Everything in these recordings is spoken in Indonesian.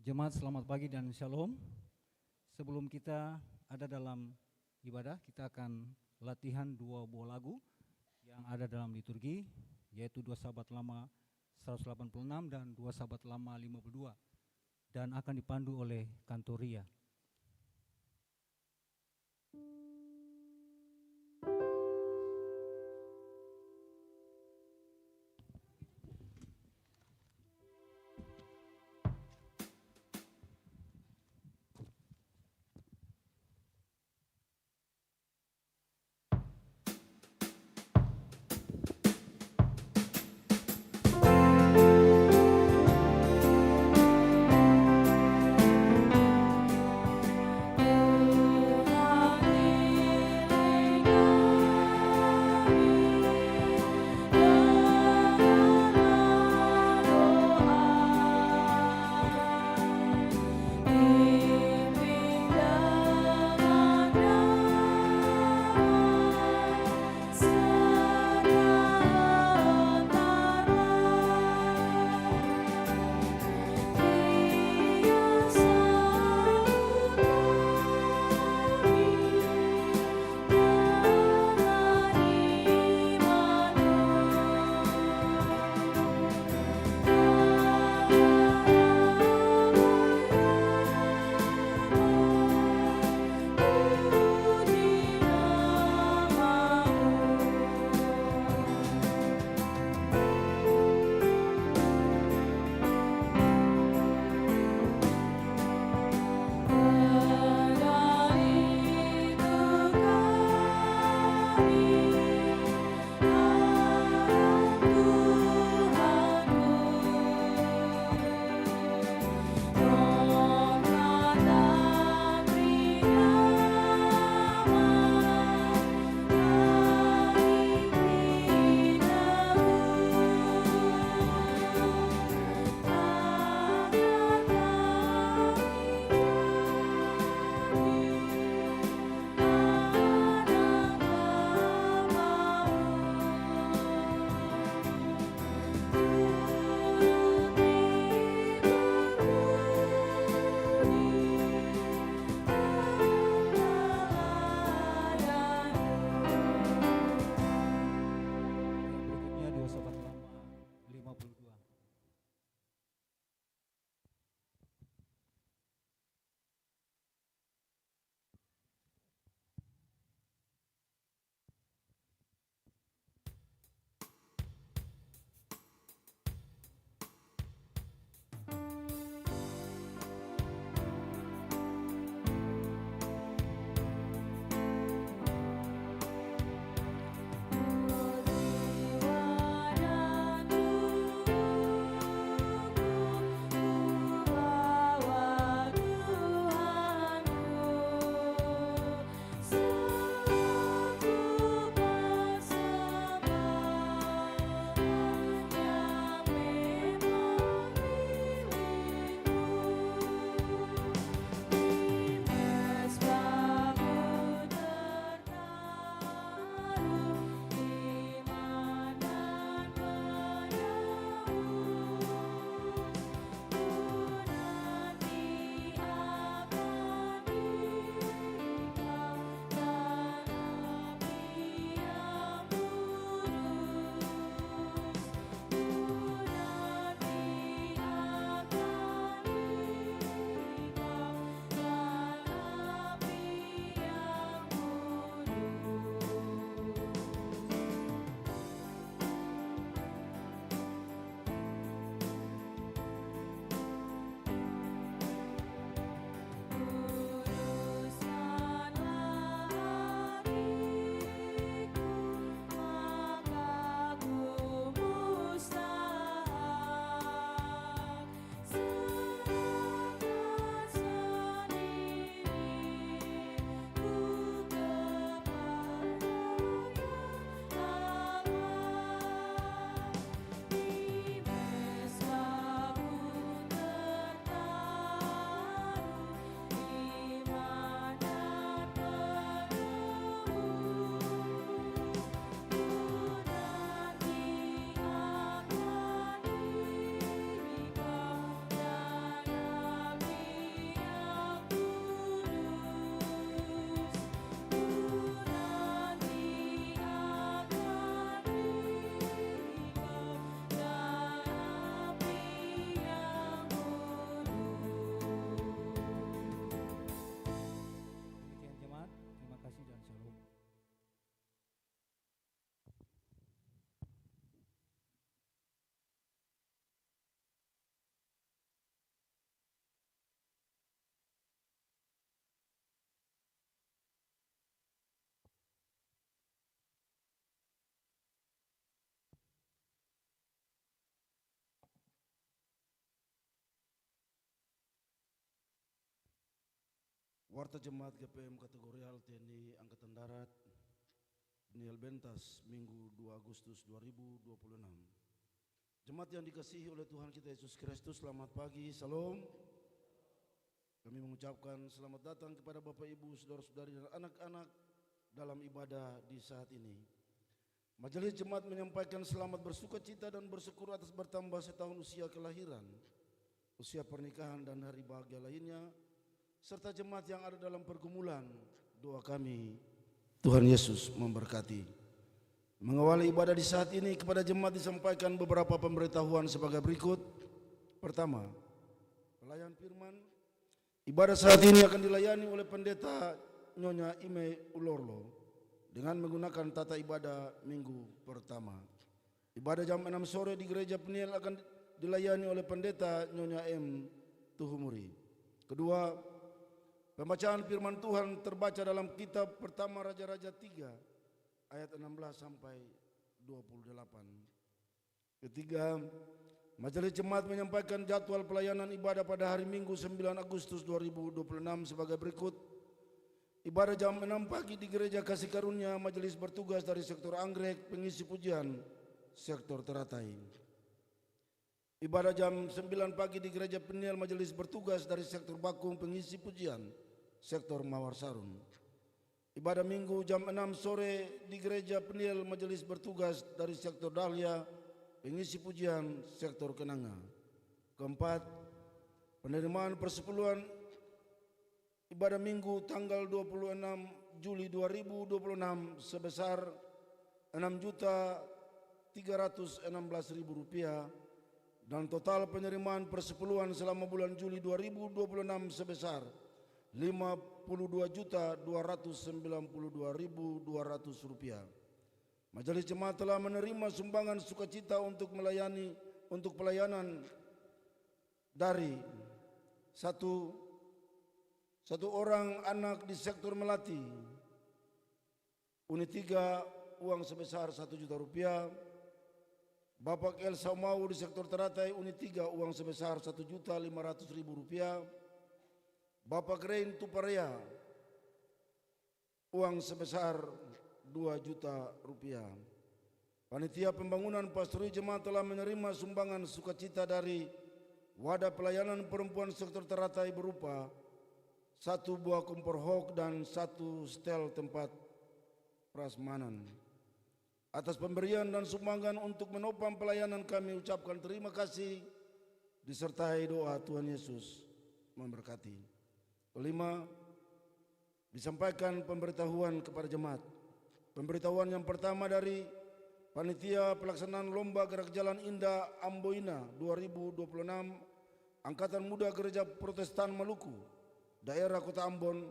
Jemaat selamat pagi dan shalom. Sebelum kita ada dalam ibadah, kita akan latihan dua buah lagu yang ada dalam liturgi, yaitu dua sahabat lama 186 dan dua sahabat lama 52, dan akan dipandu oleh Kantoria. Warta Jemaat GPM Kategorial TNI Angkatan Darat Niel Bentas, Minggu 2 Agustus 2026. Jemaat yang dikasihi oleh Tuhan kita Yesus Kristus, selamat pagi, salam. Kami mengucapkan selamat datang kepada Bapak Ibu, saudara-saudari dan anak-anak dalam ibadah di saat ini. Majelis Jemaat menyampaikan selamat bersuka cita dan bersyukur atas bertambah setahun usia kelahiran, usia pernikahan dan hari bahagia lainnya, serta jemaat yang ada dalam pergumulan. Doa kami, Tuhan Yesus memberkati. Mengawali ibadah di saat ini, kepada jemaat disampaikan beberapa pemberitahuan sebagai berikut. Pertama, pelayan firman. Ibadah saat ini akan dilayani oleh Pendeta Nyonya Ime Ulorlo dengan menggunakan tata ibadah minggu pertama. Ibadah jam 6 sore di Gereja Peniel akan dilayani oleh Pendeta Nyonya M. Tuhumuri. Kedua, pembacaan firman Tuhan terbaca dalam kitab pertama Raja-Raja 3 ayat 16 sampai 28. Ketiga, Majelis Jemaat menyampaikan jadwal pelayanan ibadah pada hari Minggu 9 Agustus 2026 sebagai berikut. Ibadah jam 6 pagi di Gereja Kasih Karunia, majelis bertugas dari sektor Anggrek, pengisi pujian, sektor Teratai. Ibadah jam 9 pagi di Gereja Peniel, majelis bertugas dari sektor Bakung, pengisi pujian, sektor Mawar Sarun. Ibadah Minggu jam 6 sore di Gereja Peniel, majelis bertugas dari sektor Dahlia, pengisi pujian, sektor Kenanga. Keempat, penerimaan persepuluhan ibadah Minggu tanggal 26 Juli 2026 sebesar Rp6.316.000 dan total penerimaan persepuluhan selama bulan Juli 2026 sebesar Rp52.292.200. Majelis Jemaat telah menerima sumbangan sukacita untuk pelayanan dari satu orang anak di sektor Melati, unit 3 uang sebesar Rp1 juta. Bapak Elsa Mau di sektor Teratai, unit 3 uang sebesar Rp1.500.000. Bapak Rein Tuparea uang sebesar Rp2 juta. Panitia pembangunan Pastori Jemaat telah menerima sumbangan sukacita dari wadah pelayanan perempuan sektor Teratai berupa 1 buah kompor hok dan 1 setel tempat prasmanan. Atas pemberian dan sumbangan untuk menopang pelayanan kami ucapkan terima kasih disertai doa Tuhan Yesus memberkati. Kelima, disampaikan pemberitahuan kepada jemaat. Pemberitahuan yang pertama dari Panitia Pelaksanaan Lomba Gerak Jalan Indah Amboina 2026 Angkatan Muda Gereja Protestan Maluku, Daerah Kota Ambon,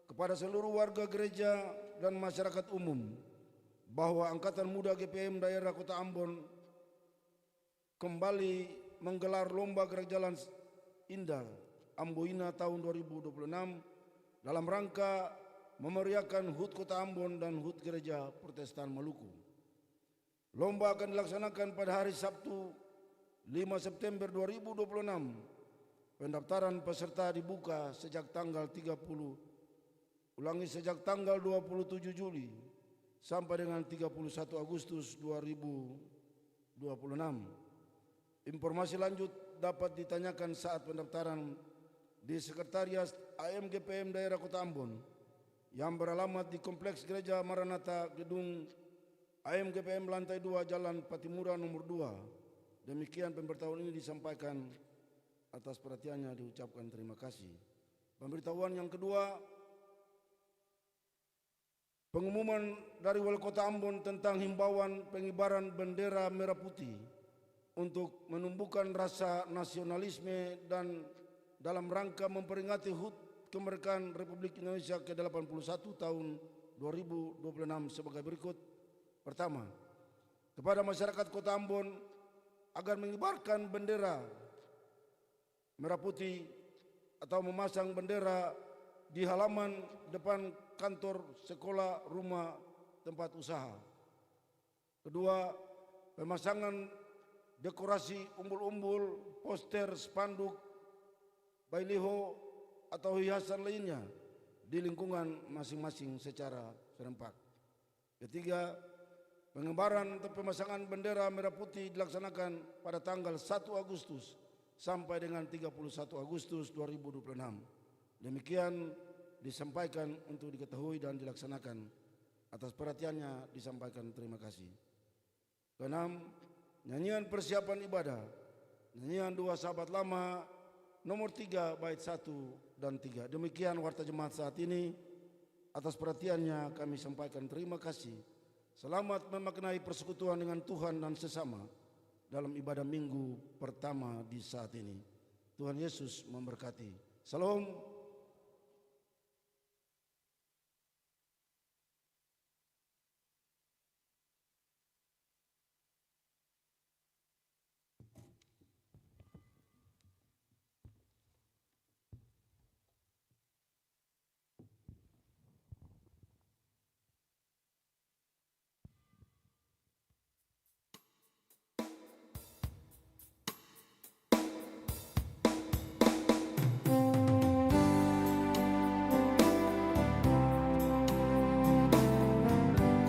kepada seluruh warga gereja dan masyarakat umum bahwa Angkatan Muda GPM Daerah Kota Ambon kembali menggelar Lomba Gerak Jalan Indah Amboina tahun 2026 dalam rangka memeriahkan HUT Kota Ambon dan HUT Gereja Protestan Maluku. Lomba akan dilaksanakan pada hari Sabtu 5 September 2026. Pendaftaran peserta dibuka sejak tanggal 27 Juli sampai dengan 31 Agustus 2026. Informasi lanjut dapat ditanyakan saat pendaftaran di Sekretariat AMGPM Daerah Kota Ambon yang beralamat di Kompleks Gereja Maranatha, Gedung AMGPM Lantai 2, Jalan Patimura nomor 2. Demikian pemberitahuan ini disampaikan. Atas perhatiannya diucapkan terima kasih. Pemberitahuan yang kedua, pengumuman dari Wali Kota Ambon tentang himbauan pengibaran bendera merah putih untuk menumbuhkan rasa nasionalisme dan dalam rangka memperingati HUT kemerdekaan Republik Indonesia ke-81 tahun 2026 sebagai berikut. Pertama, kepada masyarakat Kota Ambon agar mengibarkan bendera merah putih atau memasang bendera di halaman depan kantor, sekolah, rumah, tempat usaha. Kedua, pemasangan dekorasi umbul-umbul, poster, spanduk, baliho atau hiasan lainnya di lingkungan masing-masing secara serempak. Ketiga, pengibaran atau pemasangan bendera merah putih dilaksanakan pada tanggal 1 Agustus sampai dengan 31 Agustus 2026. Demikian disampaikan untuk diketahui dan dilaksanakan. Atas perhatiannya disampaikan terima kasih. Keenam, nyanyian persiapan ibadah, nyanyian 2 Sahabat Lama nomor 3 bait 1 dan 3. Demikian warta jemaat saat ini. Atas perhatiannya kami sampaikan terima kasih. Selamat memaknai persekutuan dengan Tuhan dan sesama dalam ibadah minggu pertama di saat ini. Tuhan Yesus memberkati. Salam.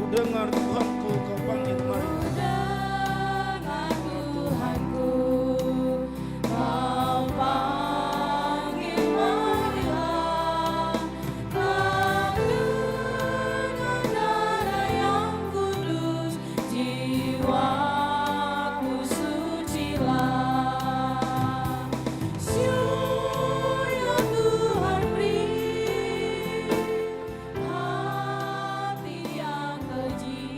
Dengar Tuhanku, kau panggil mari. Dengar Tuhanku, kau panggil marilah. Dengan darah yang kudus, jiwaku sucilah. Syur yang Tuhan beri, hati yang keji.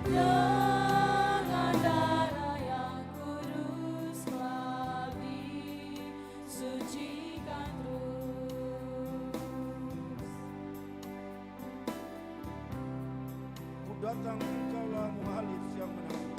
Dengan darah yang kudus telah disucikan terus. Ku datang, engkaulah muhalif yang menang.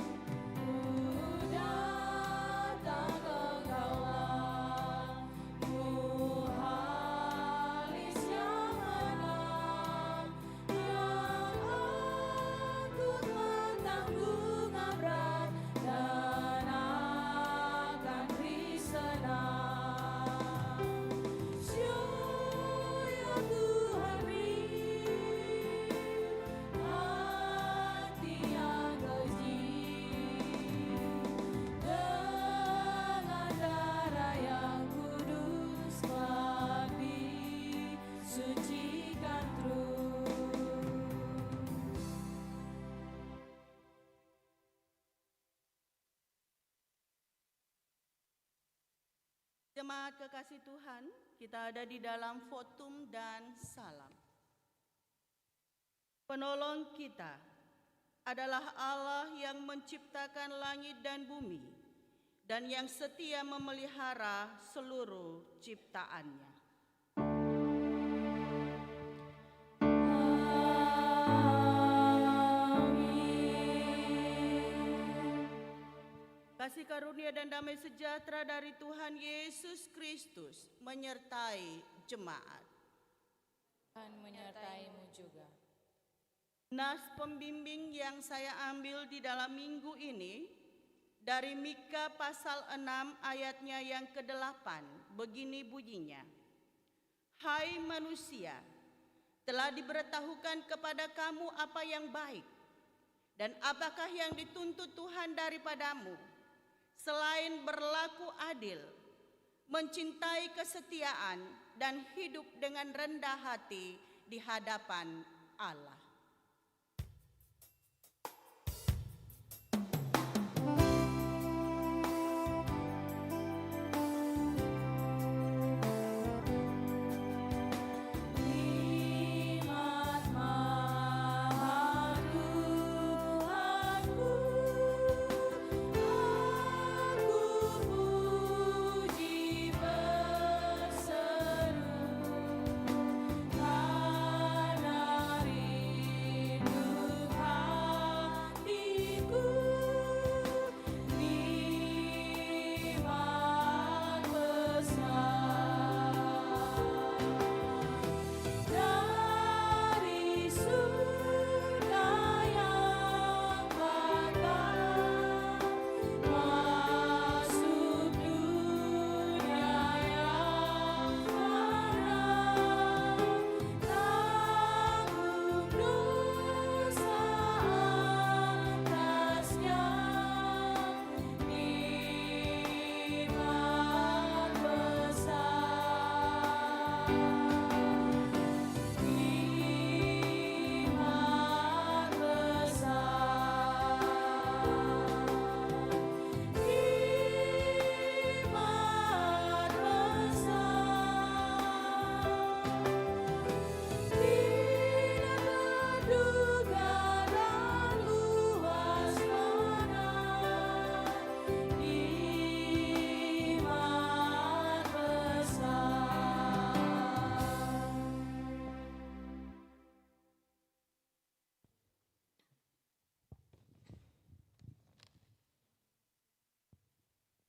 Ku datang engkaulah, muhalis yang menang, yang angkut mentanggung berat dan akan beri senang. Syur yang Tuhan beri, hati yang keji. Dengan darah yang kudus telah disucikan terus. Jemaat kekasih Tuhan, kita ada di dalam votum dan salam. Penolong kita adalah Allah yang menciptakan langit dan bumi dan yang setia memelihara seluruh ciptaannya. Kasih karunia dan damai sejahtera dari Tuhan Yesus Kristus menyertai jemaat. Tuhan menyertaimu juga. Nas pembimbing yang saya ambil di dalam minggu ini dari Mika pasal 6 ayatnya yang ke-8, begini bunyinya. Hai manusia, telah diberitahukan kepada kamu apa yang baik, dan apakah yang dituntut Tuhan daripadamu, selain berlaku adil, mencintai kesetiaan, dan hidup dengan rendah hati di hadapan Allah. Nikmat mahal Tuhanku, aku puji berseru karena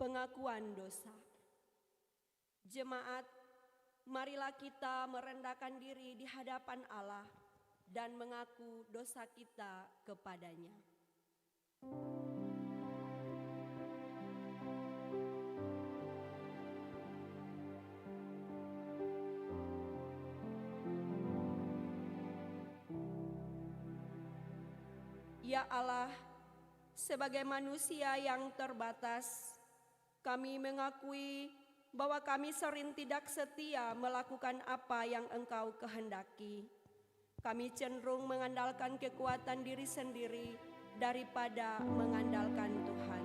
Pengakuan dosa. Jemaat, marilah kita merendahkan diri di hadapan Allah dan mengaku dosa kita kepadanya. Ya Allah, sebagai manusia yang terbatas, kami mengakui bahwa kami sering tidak setia melakukan apa yang Engkau kehendaki. Kami cenderung mengandalkan kekuatan diri sendiri daripada mengandalkan Tuhan.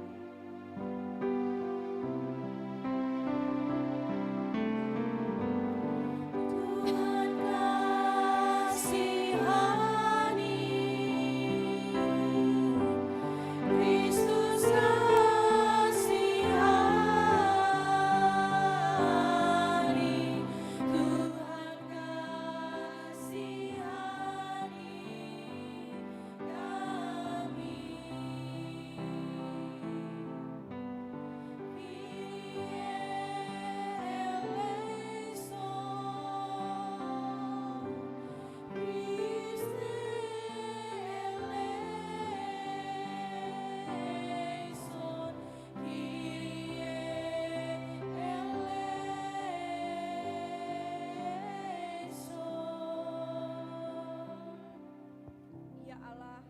Tuhan kasihani, Kristus kasihani, Tuhan kasihani kami. Ya Allah,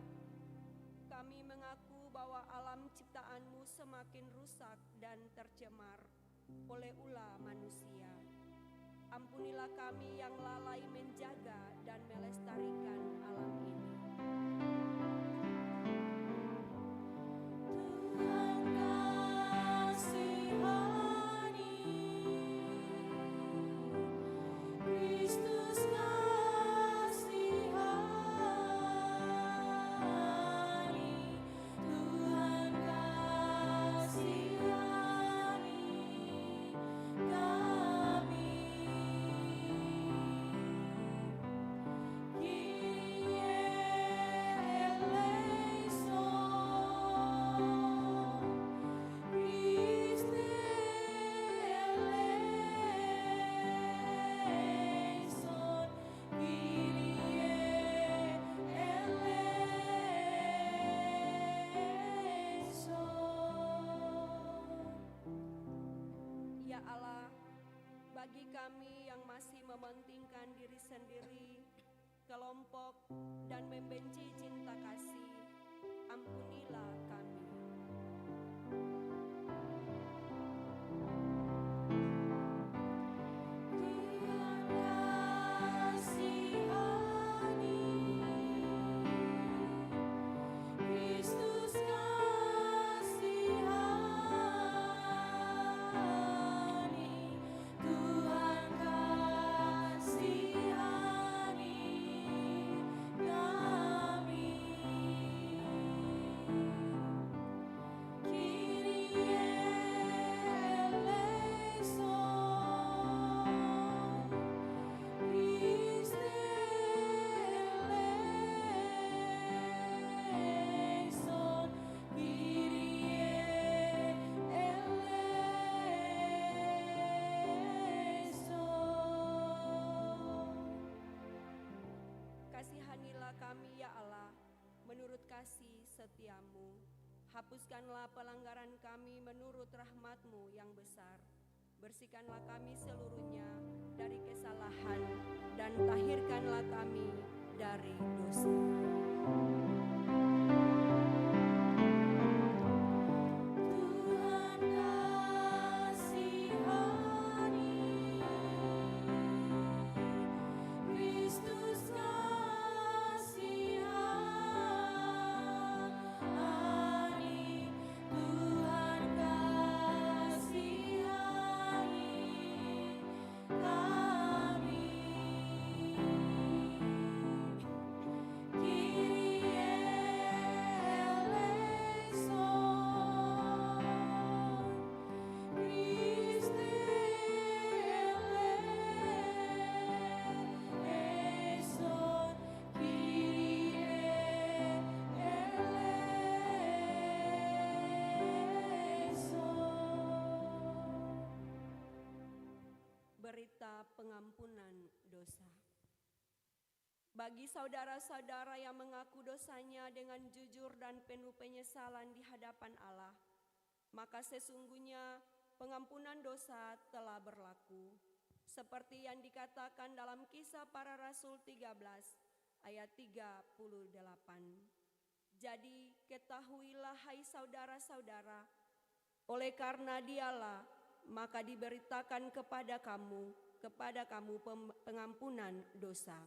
kami mengaku bahwa alam ciptaan-Mu semakin rusak dan tercemar oleh ulah manusia. Ampunilah kami yang lalai menjaga dan melestarikan alam ini. Tuhan kasihani, Kristus kasihani, Tuhan kasihani kami. Ya Allah, bagi kami yang masih mementingkan diri sendiri, kelompok, dan membenci cinta kasih, ampunilah kami. Tuhan kasihani, Kristus kasihani, Tuhan kasihani kami. Kasihanilah kami ya Allah, menurut kasih setiamu. Hapuskanlah pelanggaran kami menurut rahmat-Mu yang besar. Bersihkanlah kami seluruhnya dari kesalahan dan tahirkanlah kami dari dosa. Tuhan kasihani, Kristus kasihani, Tuhan kasihani kami. berita pengampunan dosa. Bagi saudara-saudara yang mengaku dosanya dengan jujur dan penuh penyesalan di hadapan Allah, maka sesungguhnya pengampunan dosa telah berlaku. Seperti yang dikatakan dalam Kisah Para Rasul 13 ayat 38. Jadi ketahuilah hai saudara-saudara, oleh karena Dialah maka diberitakan kepada kamu pengampunan dosa.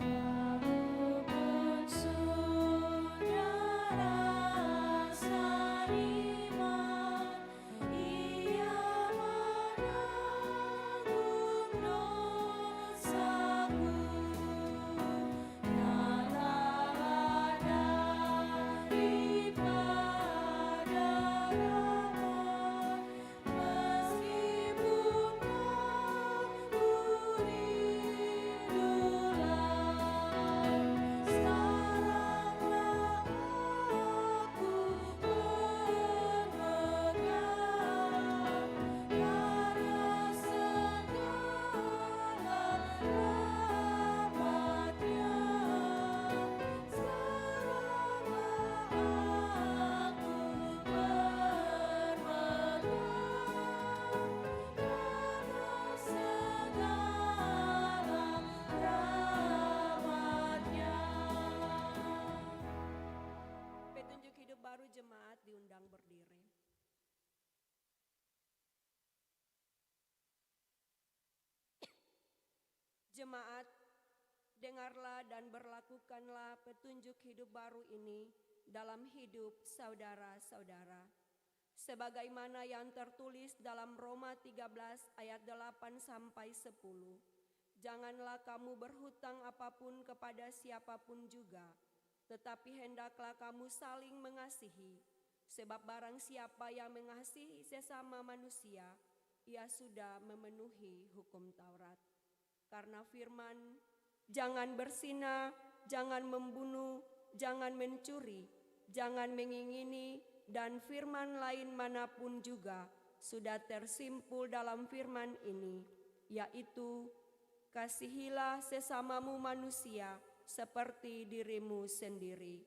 Walaupun sudah rasa iman, ia menanggung dosaku. Nyatalah daripada rahmat, meskipun aku rindulah. Sekaranglah aku bermegang karena segala rahmat-Nya. Sekaranglah aku bermegang karena segala rahmat-Nya. Petunjuk hidup baru jemaat diundang berdiri. Jemaat, dengarlah dan berlakukanlah petunjuk hidup baru ini dalam hidup saudara-saudara. Sebagaimana yang tertulis dalam Roma 13 ayat 8 sampai 10. Janganlah kamu berhutang apapun kepada siapapun juga, tetapi hendaklah kamu saling mengasihi. Sebab barang siapa yang mengasihi sesama manusia, ia sudah memenuhi hukum Taurat. Karena firman, jangan berzina, jangan membunuh, jangan mencuri, jangan mengingini, dan firman lain manapun juga sudah tersimpul dalam firman ini, yaitu kasihilah sesamamu manusia seperti dirimu sendiri.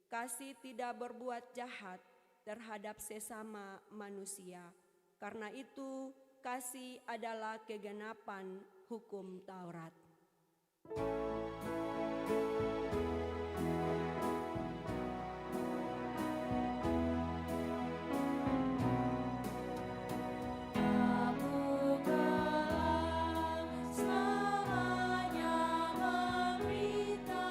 Kasih tidak berbuat jahat terhadap sesama manusia. Karena itu, kasih adalah kegenapan hukum Taurat. Kamu kelak selamanya memberita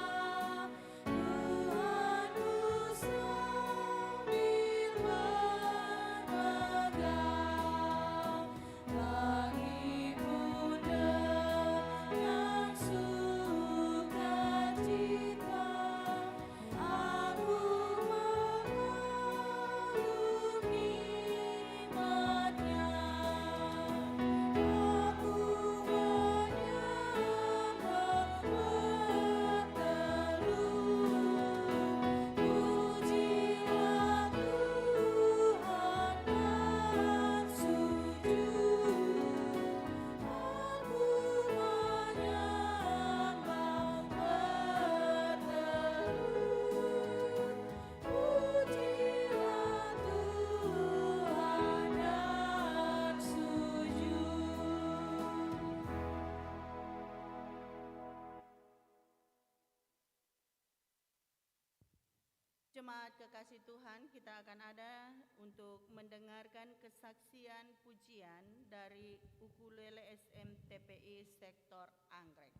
Tuhanku sambil berpegang bagi bunda yang sukacita. Aku mengalun nikmat-Nya. Aku menyembah bertelut. Pujilah Tuhan dan sujud. Aku menyembah bertelut. Pujilah Tuhan dan sujud. Jemaat kekasih Tuhan, kita akan ada untuk mendengarkan kesaksian pujian dari ukulele SMTPI Sektor Anggrek.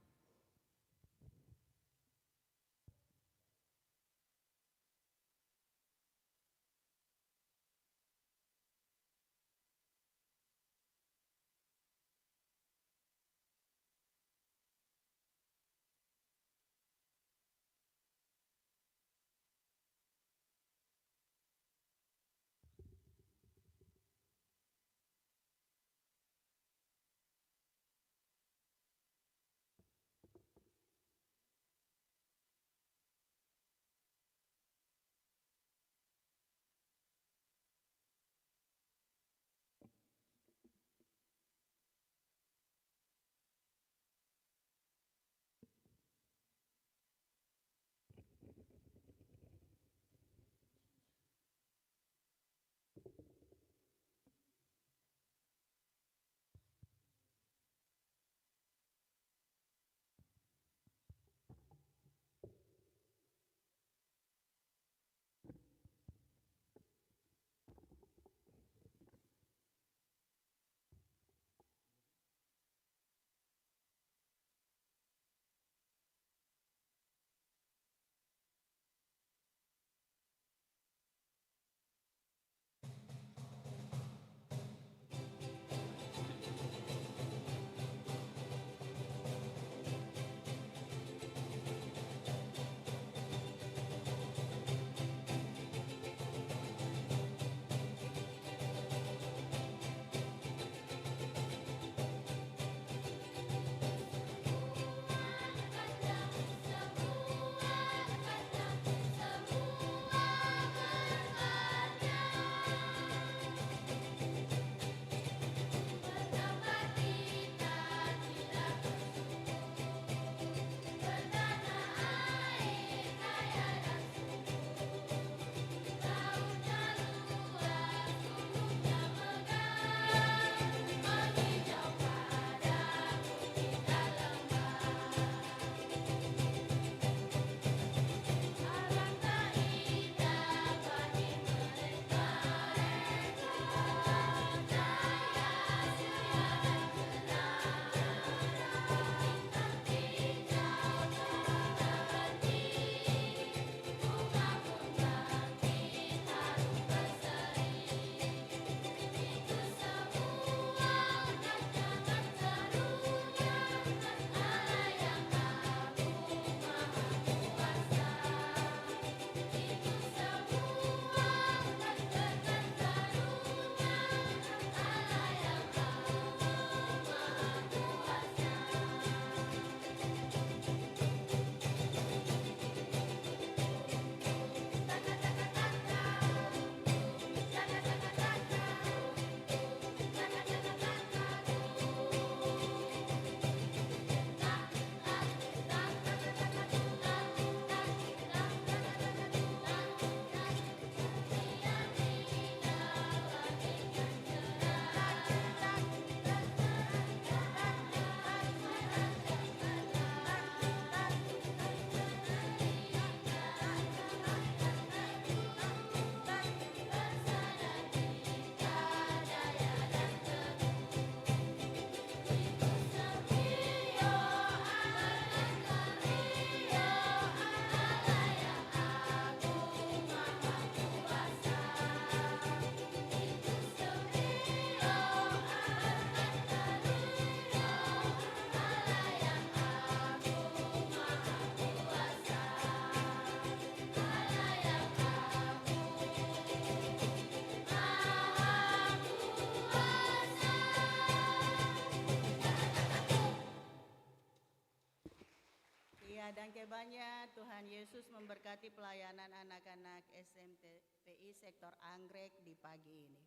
dan kebanya Tuhan Yesus memberkati pelayanan anak-anak SMTPI Sektor Anggrek di pagi ini.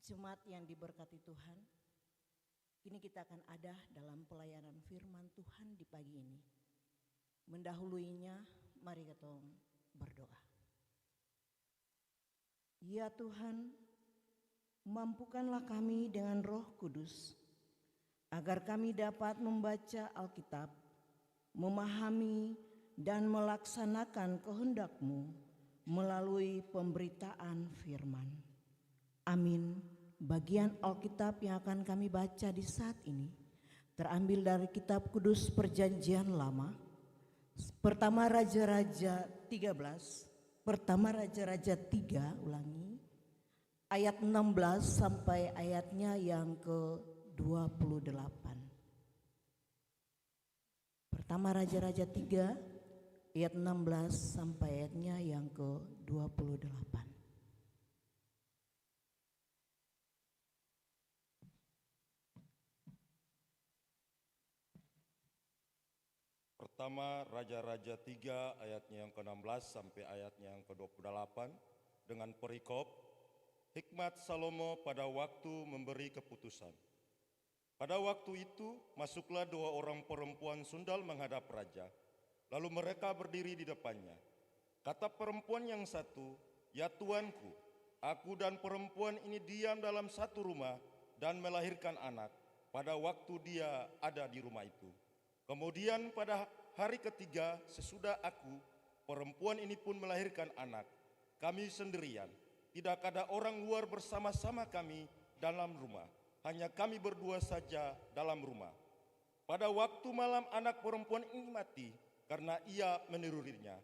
Jemaat yang diberkati Tuhan, kini kita akan ada dalam pelayanan firman Tuhan di pagi ini. Mendahuluinya, mari kita berdoa. Ya Tuhan, mampukanlah kami dengan Roh Kudus, agar kami dapat membaca Alkitab, memahami dan melaksanakan kehendak-Mu melalui pemberitaan firman. Amin. Bagian Alkitab yang akan kami baca di saat ini terambil dari kitab Kudus Perjanjian Lama, Pertama Raja-Raja 13, Pertama Raja-Raja 3, ulangi, ayat 16 sampai ayatnya yang ke-28. Pertama Raja-Raja 3, ayat 16 sampai ayatnya yang ke-28. Pertama Raja-Raja 3 ayatnya yang ke-16 sampai ayatnya yang ke-28 dengan perikop hikmat Salomo pada waktu memberi keputusan. Pada waktu itu masuklah 2 orang perempuan sundal menghadap raja, lalu mereka berdiri di depannya. Kata perempuan yang satu, "Ya tuanku, aku dan perempuan ini diam dalam satu rumah dan melahirkan anak pada waktu dia ada di rumah itu. Kemudian pada hari ketiga sesudah aku, perempuan ini pun melahirkan anak. Kami sendirian, tidak ada orang luar bersama-sama kami dalam rumah. Hanya kami berdua saja dalam rumah. Pada waktu malam anak perempuan ini mati karena ia menidurinya.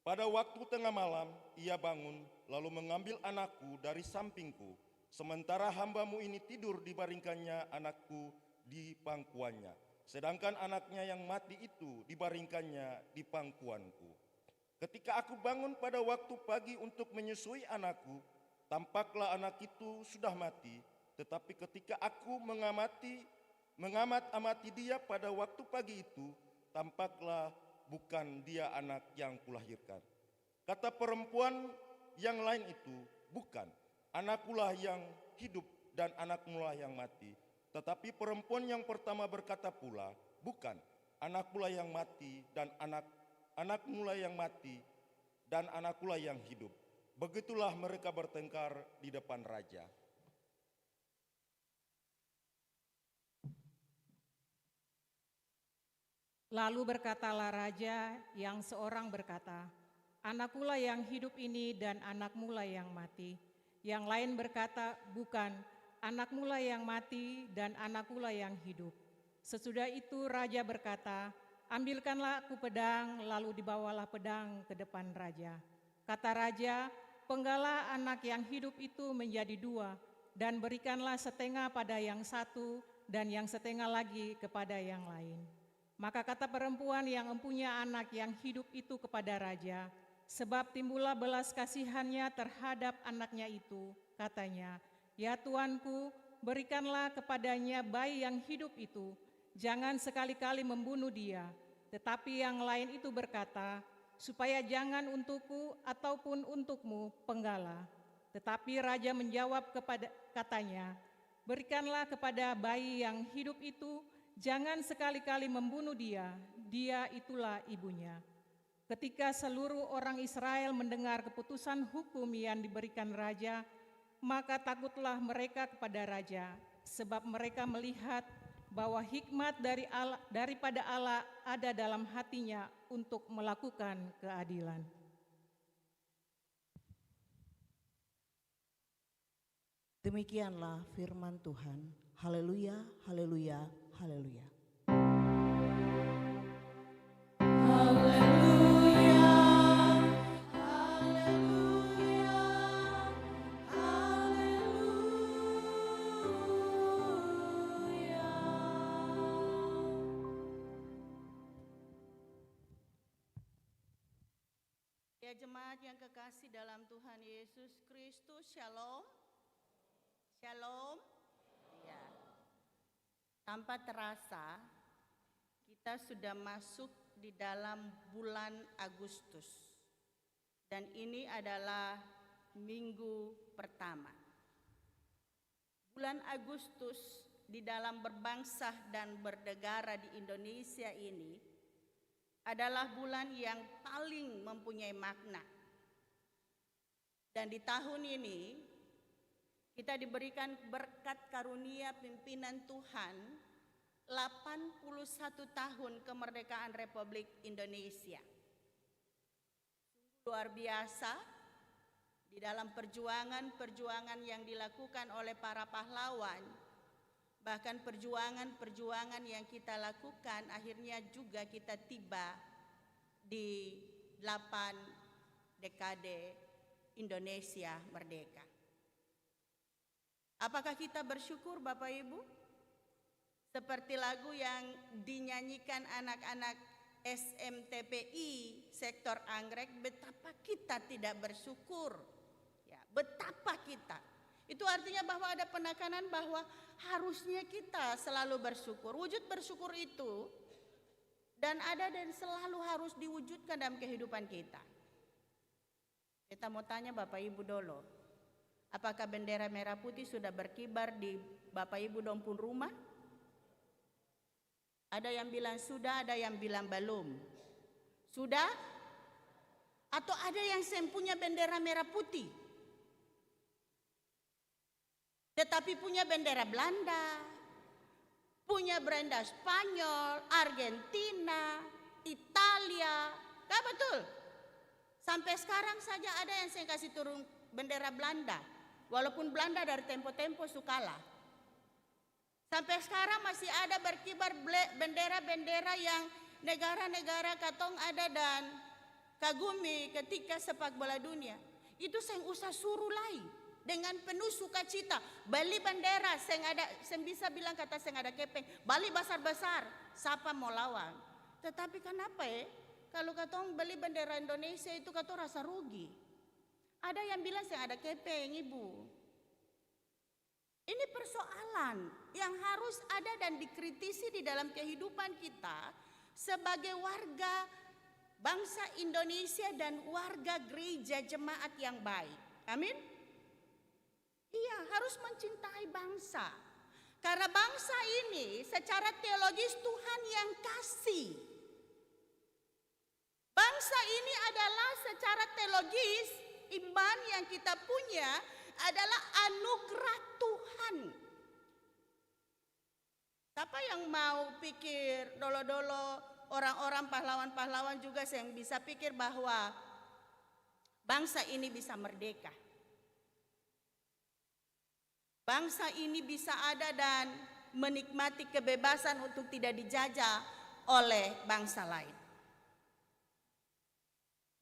Pada waktu tengah malam ia bangun lalu mengambil anakku dari sampingku. Sementara hambamu ini tidur dibaringkannya anakku di pangkuannya. Sedangkan anaknya yang mati itu dibaringkannya di pangkuanku. Ketika aku bangun pada waktu pagi untuk menyusui anakku, tampaklah anak itu sudah mati. Tetapi ketika aku mengamat-amati dia pada waktu pagi itu, tampaklah bukan dia anak yang kulahirkan. Kata perempuan yang lain itu, bukan, anakkulah yang hidup dan anakmulah yang mati. Tetapi perempuan yang pertama berkata pula, bukan, anakkulah yang mati dan anakmulah yang mati dan anakkulah yang hidup. Begitulah mereka bertengkar di depan raja. Lalu berkatalah raja yang seorang berkata, "Anakkulah yang hidup ini dan anakmulah yang mati." Yang lain berkata, "Bukan, anakmulah yang mati dan anakkulah yang hidup." Sesudah itu raja berkata, "Ambilkanlah aku pedang," lalu dibawalah pedang ke depan raja. Kata raja, "Penggalah anak yang hidup itu menjadi 2, dan berikanlah setengah pada yang satu dan yang setengah lagi kepada yang lain." Maka kata perempuan yang mempunyai anak yang hidup itu kepada raja, sebab timbullah belas kasihannya terhadap anaknya itu, katanya, "Ya tuanku, berikanlah kepadanya bayi yang hidup itu, jangan sekali-kali membunuh dia." Tetapi yang lain itu berkata, "Supaya jangan untukku ataupun untukmu, penggala." Tetapi raja menjawab katanya, "Berikanlah kepada bayi yang hidup itu, jangan sekali-kali membunuh dia, dia itulah ibunya." Ketika seluruh orang Israel mendengar keputusan hukum yang diberikan raja, maka takutlah mereka kepada raja, sebab mereka melihat bahwa hikmat daripada Allah ada dalam hatinya untuk melakukan keadilan. Demikianlah firman Tuhan. Haleluya, haleluya, haleluya. Haleluya, haleluya, Ya jemaat yang kekasih dalam Tuhan Yesus Kristus, Shalom. Shalom. Ya. Tanpa terasa kita sudah masuk di dalam bulan Agustus. Dan ini adalah minggu pertama. Bulan Agustus di dalam berbangsa dan bernegara di Indonesia ini adalah bulan yang paling mempunyai makna. Dan di tahun ini kita diberikan berkat karunia pimpinan Tuhan 81 tahun kemerdekaan Republik Indonesia. Luar biasa di dalam perjuangan yang dilakukan oleh para pahlawan, bahkan perjuangan yang kita lakukan akhirnya juga kita tiba di 8 dekade Indonesia merdeka. Apakah kita bersyukur Bapak Ibu? Seperti lagu yang dinyanyikan anak-anak SMTPI sektor Anggrek, betapa kita tidak bersyukur. Ya, betapa kita. Itu artinya bahwa ada penekanan bahwa harusnya kita selalu bersyukur. Wujud bersyukur itu dan selalu harus diwujudkan dalam kehidupan kita. Kita mau tanya Bapak Ibu dulu, apakah bendera merah putih sudah berkibar di Bapak Ibu dompun rumah? Ada yang bilang sudah, ada yang bilang belum. Sudah? Atau ada yang punya bendera merah putih? Tetapi punya bendera Belanda, punya bendera Spanyol, Argentina, Italia. Kan betul? Sampai sekarang saja ada yang saya kasih turun bendera Belanda. Walaupun Belanda dari tempo-tempo sukalah. Sampai sekarang masih ada berkibar bendera-bendera yang negara-negara katong ada dan kagumi ketika sepak bola dunia. Itu saya usah suruh lai dengan penuh sukacita. Beli bendera, saya bisa bilang kata saya ada kepeng. Bali besar-besar, siapa mau lawan. Tetapi kenapa kalau katong beli bendera Indonesia itu katong rasa rugi. Ada yang bilang saya ada kepeng Ibu. Ini persoalan yang harus ada dan dikritisi di dalam kehidupan kita sebagai warga bangsa Indonesia dan warga gereja jemaat yang baik. Amin. Iya, harus mencintai bangsa. Karena bangsa ini secara teologis Tuhan yang kasih. Bangsa ini adalah secara teologis iman yang kita punya adalah anugerah Tuhan. Siapa yang mau pikir dolo-dolo orang-orang pahlawan-pahlawan juga yang bisa pikir bahwa bangsa ini bisa merdeka. Bangsa ini bisa ada dan menikmati kebebasan untuk tidak dijajah oleh bangsa lain.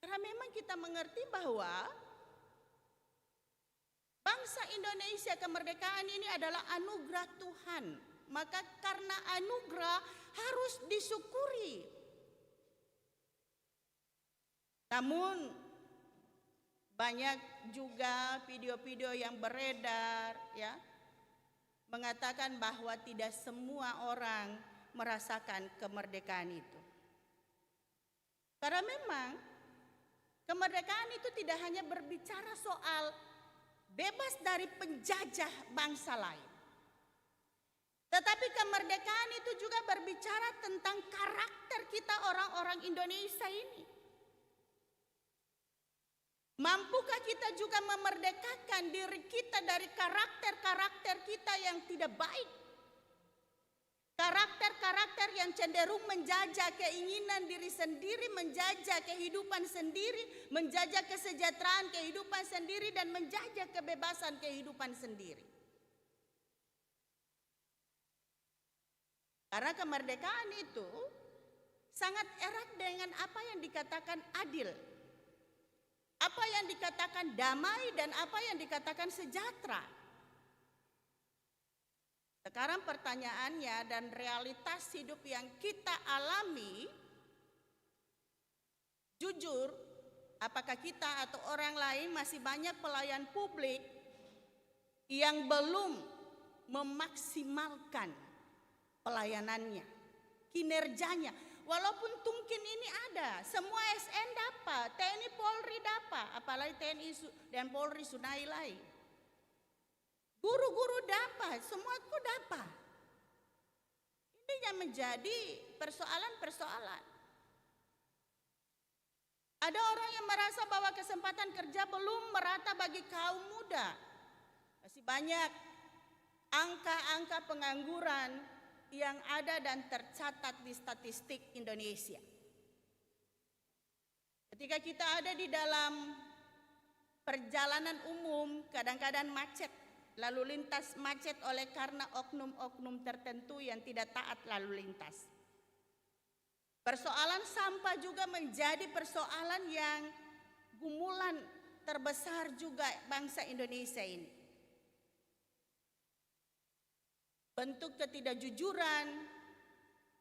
Karena memang kita mengerti bahwa bangsa Indonesia kemerdekaan ini adalah anugerah Tuhan. Maka karena anugerah harus disyukuri. Namun banyak juga video-video yang beredar ya mengatakan bahwa tidak semua orang merasakan kemerdekaan itu. Karena memang kemerdekaan itu tidak hanya berbicara soal bebas dari penjajah bangsa lain. Tetapi kemerdekaan itu juga berbicara tentang karakter kita orang-orang Indonesia ini. Mampukah kita juga memerdekakan diri kita dari karakter-karakter kita yang tidak baik? Karakter-karakter yang cenderung menjajah keinginan diri sendiri, menjajah kehidupan sendiri, menjajah kesejahteraan kehidupan sendiri, dan menjajah kebebasan kehidupan sendiri. Karena kemerdekaan itu sangat erat dengan apa yang dikatakan adil, apa yang dikatakan damai, dan apa yang dikatakan sejahtera. Sekarang pertanyaannya dan realitas hidup yang kita alami, jujur apakah kita atau orang lain masih banyak pelayan publik yang belum memaksimalkan pelayanannya, kinerjanya. Walaupun mungkin ini ada, semua SN dapat, TNI Polri dapat, apalagi TNI dan Polri Sunai lain. Guru-guru dapat, semua itu dapat. Ini yang menjadi persoalan-persoalan. Ada orang yang merasa bahwa kesempatan kerja belum merata bagi kaum muda. Masih banyak angka-angka pengangguran yang ada dan tercatat di statistik Indonesia. Ketika kita ada di dalam perjalanan umum, kadang-kadang macet, lalu lintas macet oleh karena oknum-oknum tertentu yang tidak taat lalu lintas. Persoalan sampah juga menjadi persoalan yang gumulan terbesar juga bangsa Indonesia ini. Bentuk ketidakjujuran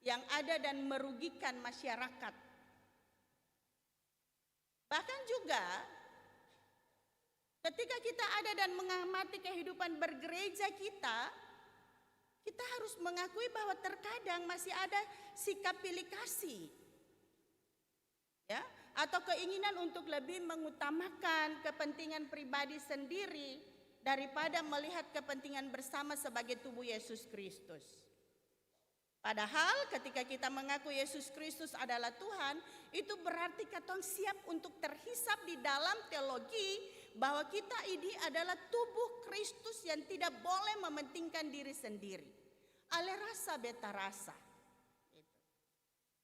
yang ada dan merugikan masyarakat. Bahkan juga ketika kita ada dan mengamati kehidupan bergereja kita harus mengakui bahwa terkadang masih ada sikap pilih kasih, ya, atau keinginan untuk lebih mengutamakan kepentingan pribadi sendiri daripada melihat kepentingan bersama sebagai tubuh Yesus Kristus. Padahal ketika kita mengaku Yesus Kristus adalah Tuhan, itu berarti kita siap untuk terhisap di dalam teologi bahwa kita ini adalah tubuh Kristus yang tidak boleh mementingkan diri sendiri. Ale rasa beta rasa.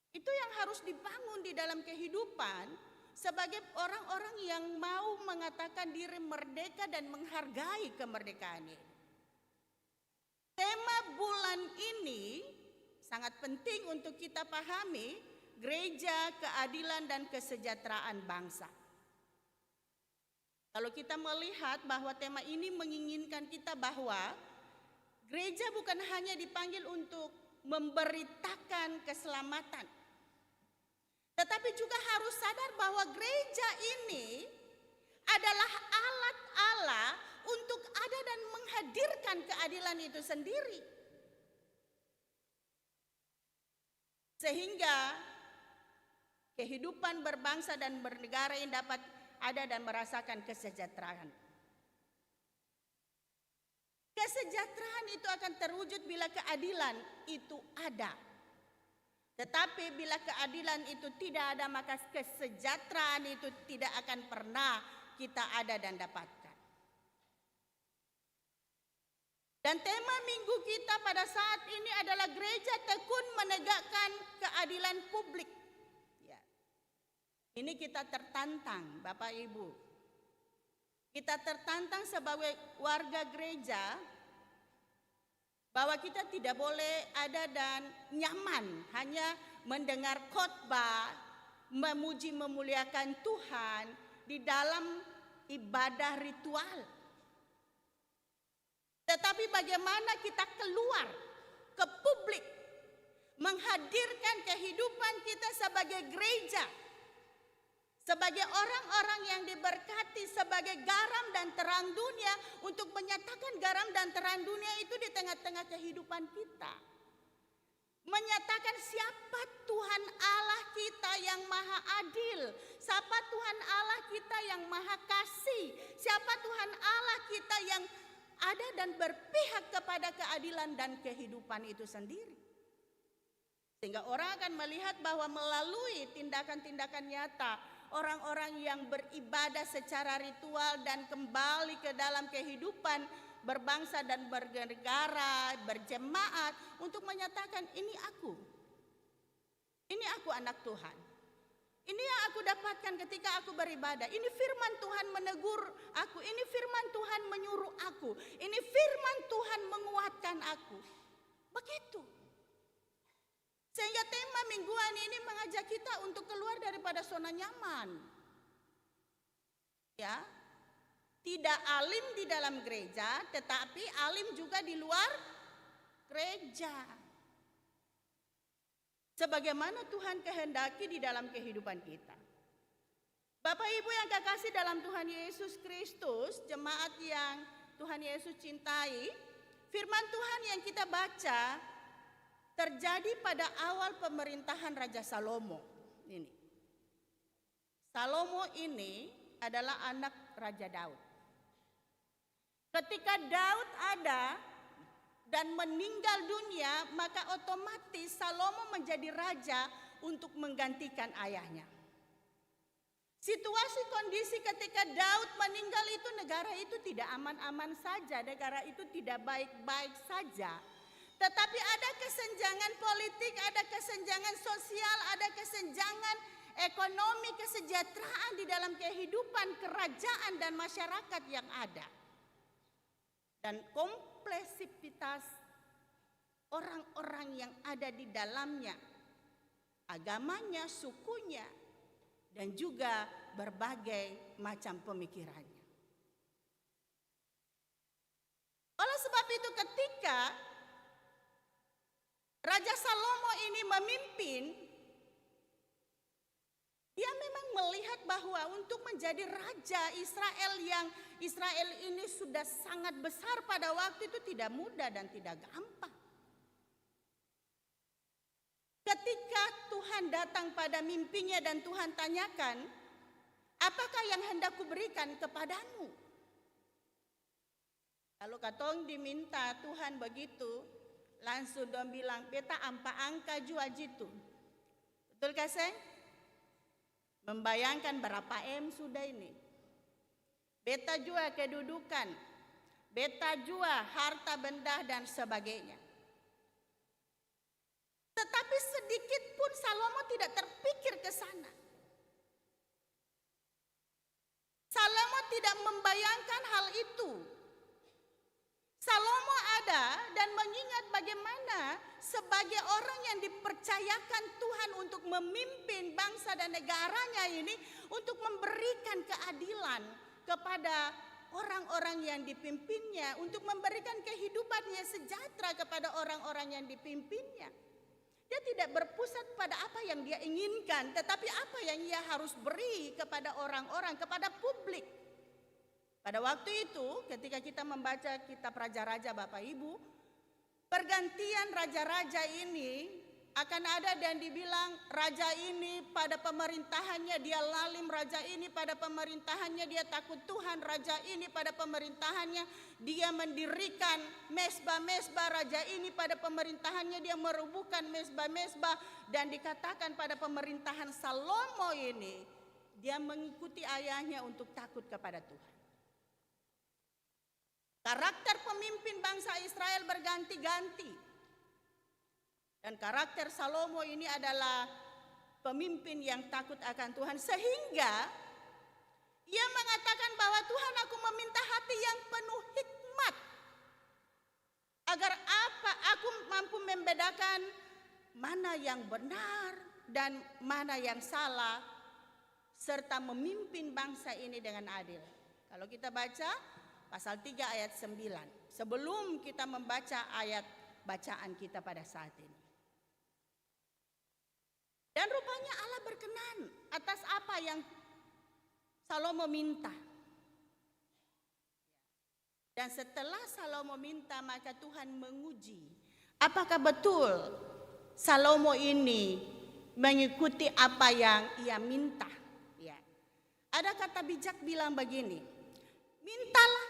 Itu yang harus dibangun di dalam kehidupan sebagai orang-orang yang mau mengatakan diri merdeka dan menghargai kemerdekaan ini. Tema bulan ini sangat penting untuk kita pahami, gereja, keadilan dan kesejahteraan bangsa. Kalau kita melihat bahwa tema ini menginginkan kita bahwa gereja bukan hanya dipanggil untuk memberitakan keselamatan, tetapi juga harus sadar bahwa gereja ini adalah alat Allah untuk ada dan menghadirkan keadilan itu sendiri. Sehingga kehidupan berbangsa dan bernegara yang dapat ada dan merasakan kesejahteraan. Kesejahteraan itu akan terwujud bila keadilan itu ada. Tetapi bila keadilan itu tidak ada, maka kesejahteraan itu tidak akan pernah kita ada dan dapatkan. Dan tema minggu kita pada saat ini adalah gereja tekun menegakkan keadilan publik. Ya. Ini kita tertantang, Bapak Ibu. Kita tertantang sebagai warga gereja bahwa kita tidak boleh ada dan nyaman hanya mendengar khotbah, memuji memuliakan Tuhan di dalam ibadah ritual. Tetapi bagaimana kita keluar ke publik, menghadirkan kehidupan kita sebagai gereja, sebagai orang-orang yang diberkati sebagai garam dan terang dunia, untuk menyatakan garam dan terang dunia itu di tengah-tengah kehidupan kita. Menyatakan siapa Tuhan Allah kita yang maha adil, siapa Tuhan Allah kita yang maha kasih, siapa Tuhan Allah kita yang ada dan berpihak kepada keadilan dan kehidupan itu sendiri. Sehingga orang akan melihat bahwa melalui tindakan-tindakan nyata, orang-orang yang beribadah secara ritual dan kembali ke dalam kehidupan berbangsa dan bernegara, berjemaat, untuk menyatakan ini aku anak Tuhan. Ini yang aku dapatkan ketika aku beribadah. Ini firman Tuhan menegur aku. Ini firman Tuhan menyuruh aku. Ini firman Tuhan menguatkan aku. Begitu. Sehingga tema mingguan ini mengajak kita untuk keluar daripada zona nyaman. Ya. Tidak alim di dalam gereja, tetapi alim juga di luar gereja. Sebagaimana Tuhan kehendaki di dalam kehidupan kita. Bapak Ibu yang kekasih dalam Tuhan Yesus Kristus, jemaat yang Tuhan Yesus cintai, firman Tuhan yang kita baca terjadi pada awal pemerintahan Raja Salomo. Ini. Salomo ini adalah anak Raja Daud. Ketika Daud ada dan meninggal dunia, maka otomatis Salomo menjadi raja untuk menggantikan ayahnya. Situasi kondisi ketika Daud meninggal itu, negara itu tidak aman-aman saja, negara itu tidak baik-baik saja. Tetapi ada kesenjangan politik, ada kesenjangan sosial, ada kesenjangan ekonomi, kesejahteraan di dalam kehidupan kerajaan dan masyarakat yang ada. Dan kompleksitas orang-orang yang ada di dalamnya, agamanya, sukunya, dan juga berbagai macam pemikirannya. Oleh sebab itu ketika Raja Salomo ini memimpin, dia memang melihat bahwa untuk menjadi raja Israel yang Israel ini sudah sangat besar pada waktu itu tidak mudah dan tidak gampang. Ketika Tuhan datang pada mimpinya dan Tuhan tanyakan, apakah yang hendak kuberikan kepadamu? Lalu katong diminta Tuhan begitu, langsung dong bilang, beta ampa angka jua jitu. Betul kasih? Membayangkan berapa M sudah ini. Beta jua kedudukan, beta jua harta benda dan sebagainya. Tetapi sedikit pun Salomo tidak terpikir ke sana. Salomo tidak membayangkan hal itu. Salomo ada dan mengingat bagaimana sebagai orang yang dipercayakan Tuhan untuk memimpin bangsa dan negaranya ini, untuk memberikan keadilan kepada orang-orang yang dipimpinnya, untuk memberikan kehidupannya sejahtera kepada orang-orang yang dipimpinnya. Dia tidak berpusat pada apa yang dia inginkan, tetapi apa yang ia harus beri kepada orang-orang, kepada publik. Pada waktu itu ketika kita membaca kitab Raja-Raja Bapak Ibu, pergantian raja-raja ini akan ada dan dibilang raja ini pada pemerintahannya dia lalim, raja ini pada pemerintahannya dia takut Tuhan, raja ini pada pemerintahannya dia mendirikan mesbah-mesbah, raja ini pada pemerintahannya dia merubuhkan mesbah-mesbah, dan dikatakan pada pemerintahan Salomo ini dia mengikuti ayahnya untuk takut kepada Tuhan. Karakter pemimpin bangsa Israel berganti-ganti. Dan karakter Salomo ini adalah pemimpin yang takut akan Tuhan, sehingga ia mengatakan bahwa Tuhan, aku meminta hati yang penuh hikmat, agar apa aku mampu membedakan mana yang benar dan mana yang salah, serta memimpin bangsa ini dengan adil. Kalau kita baca pasal 3 ayat 9, sebelum kita membaca ayat bacaan kita pada saat ini. Dan rupanya Allah berkenan atas apa yang Salomo minta. Dan setelah Salomo minta, maka Tuhan menguji apakah betul Salomo ini mengikuti apa yang ia minta. Ya. Ada kata bijak bilang begini, mintalah.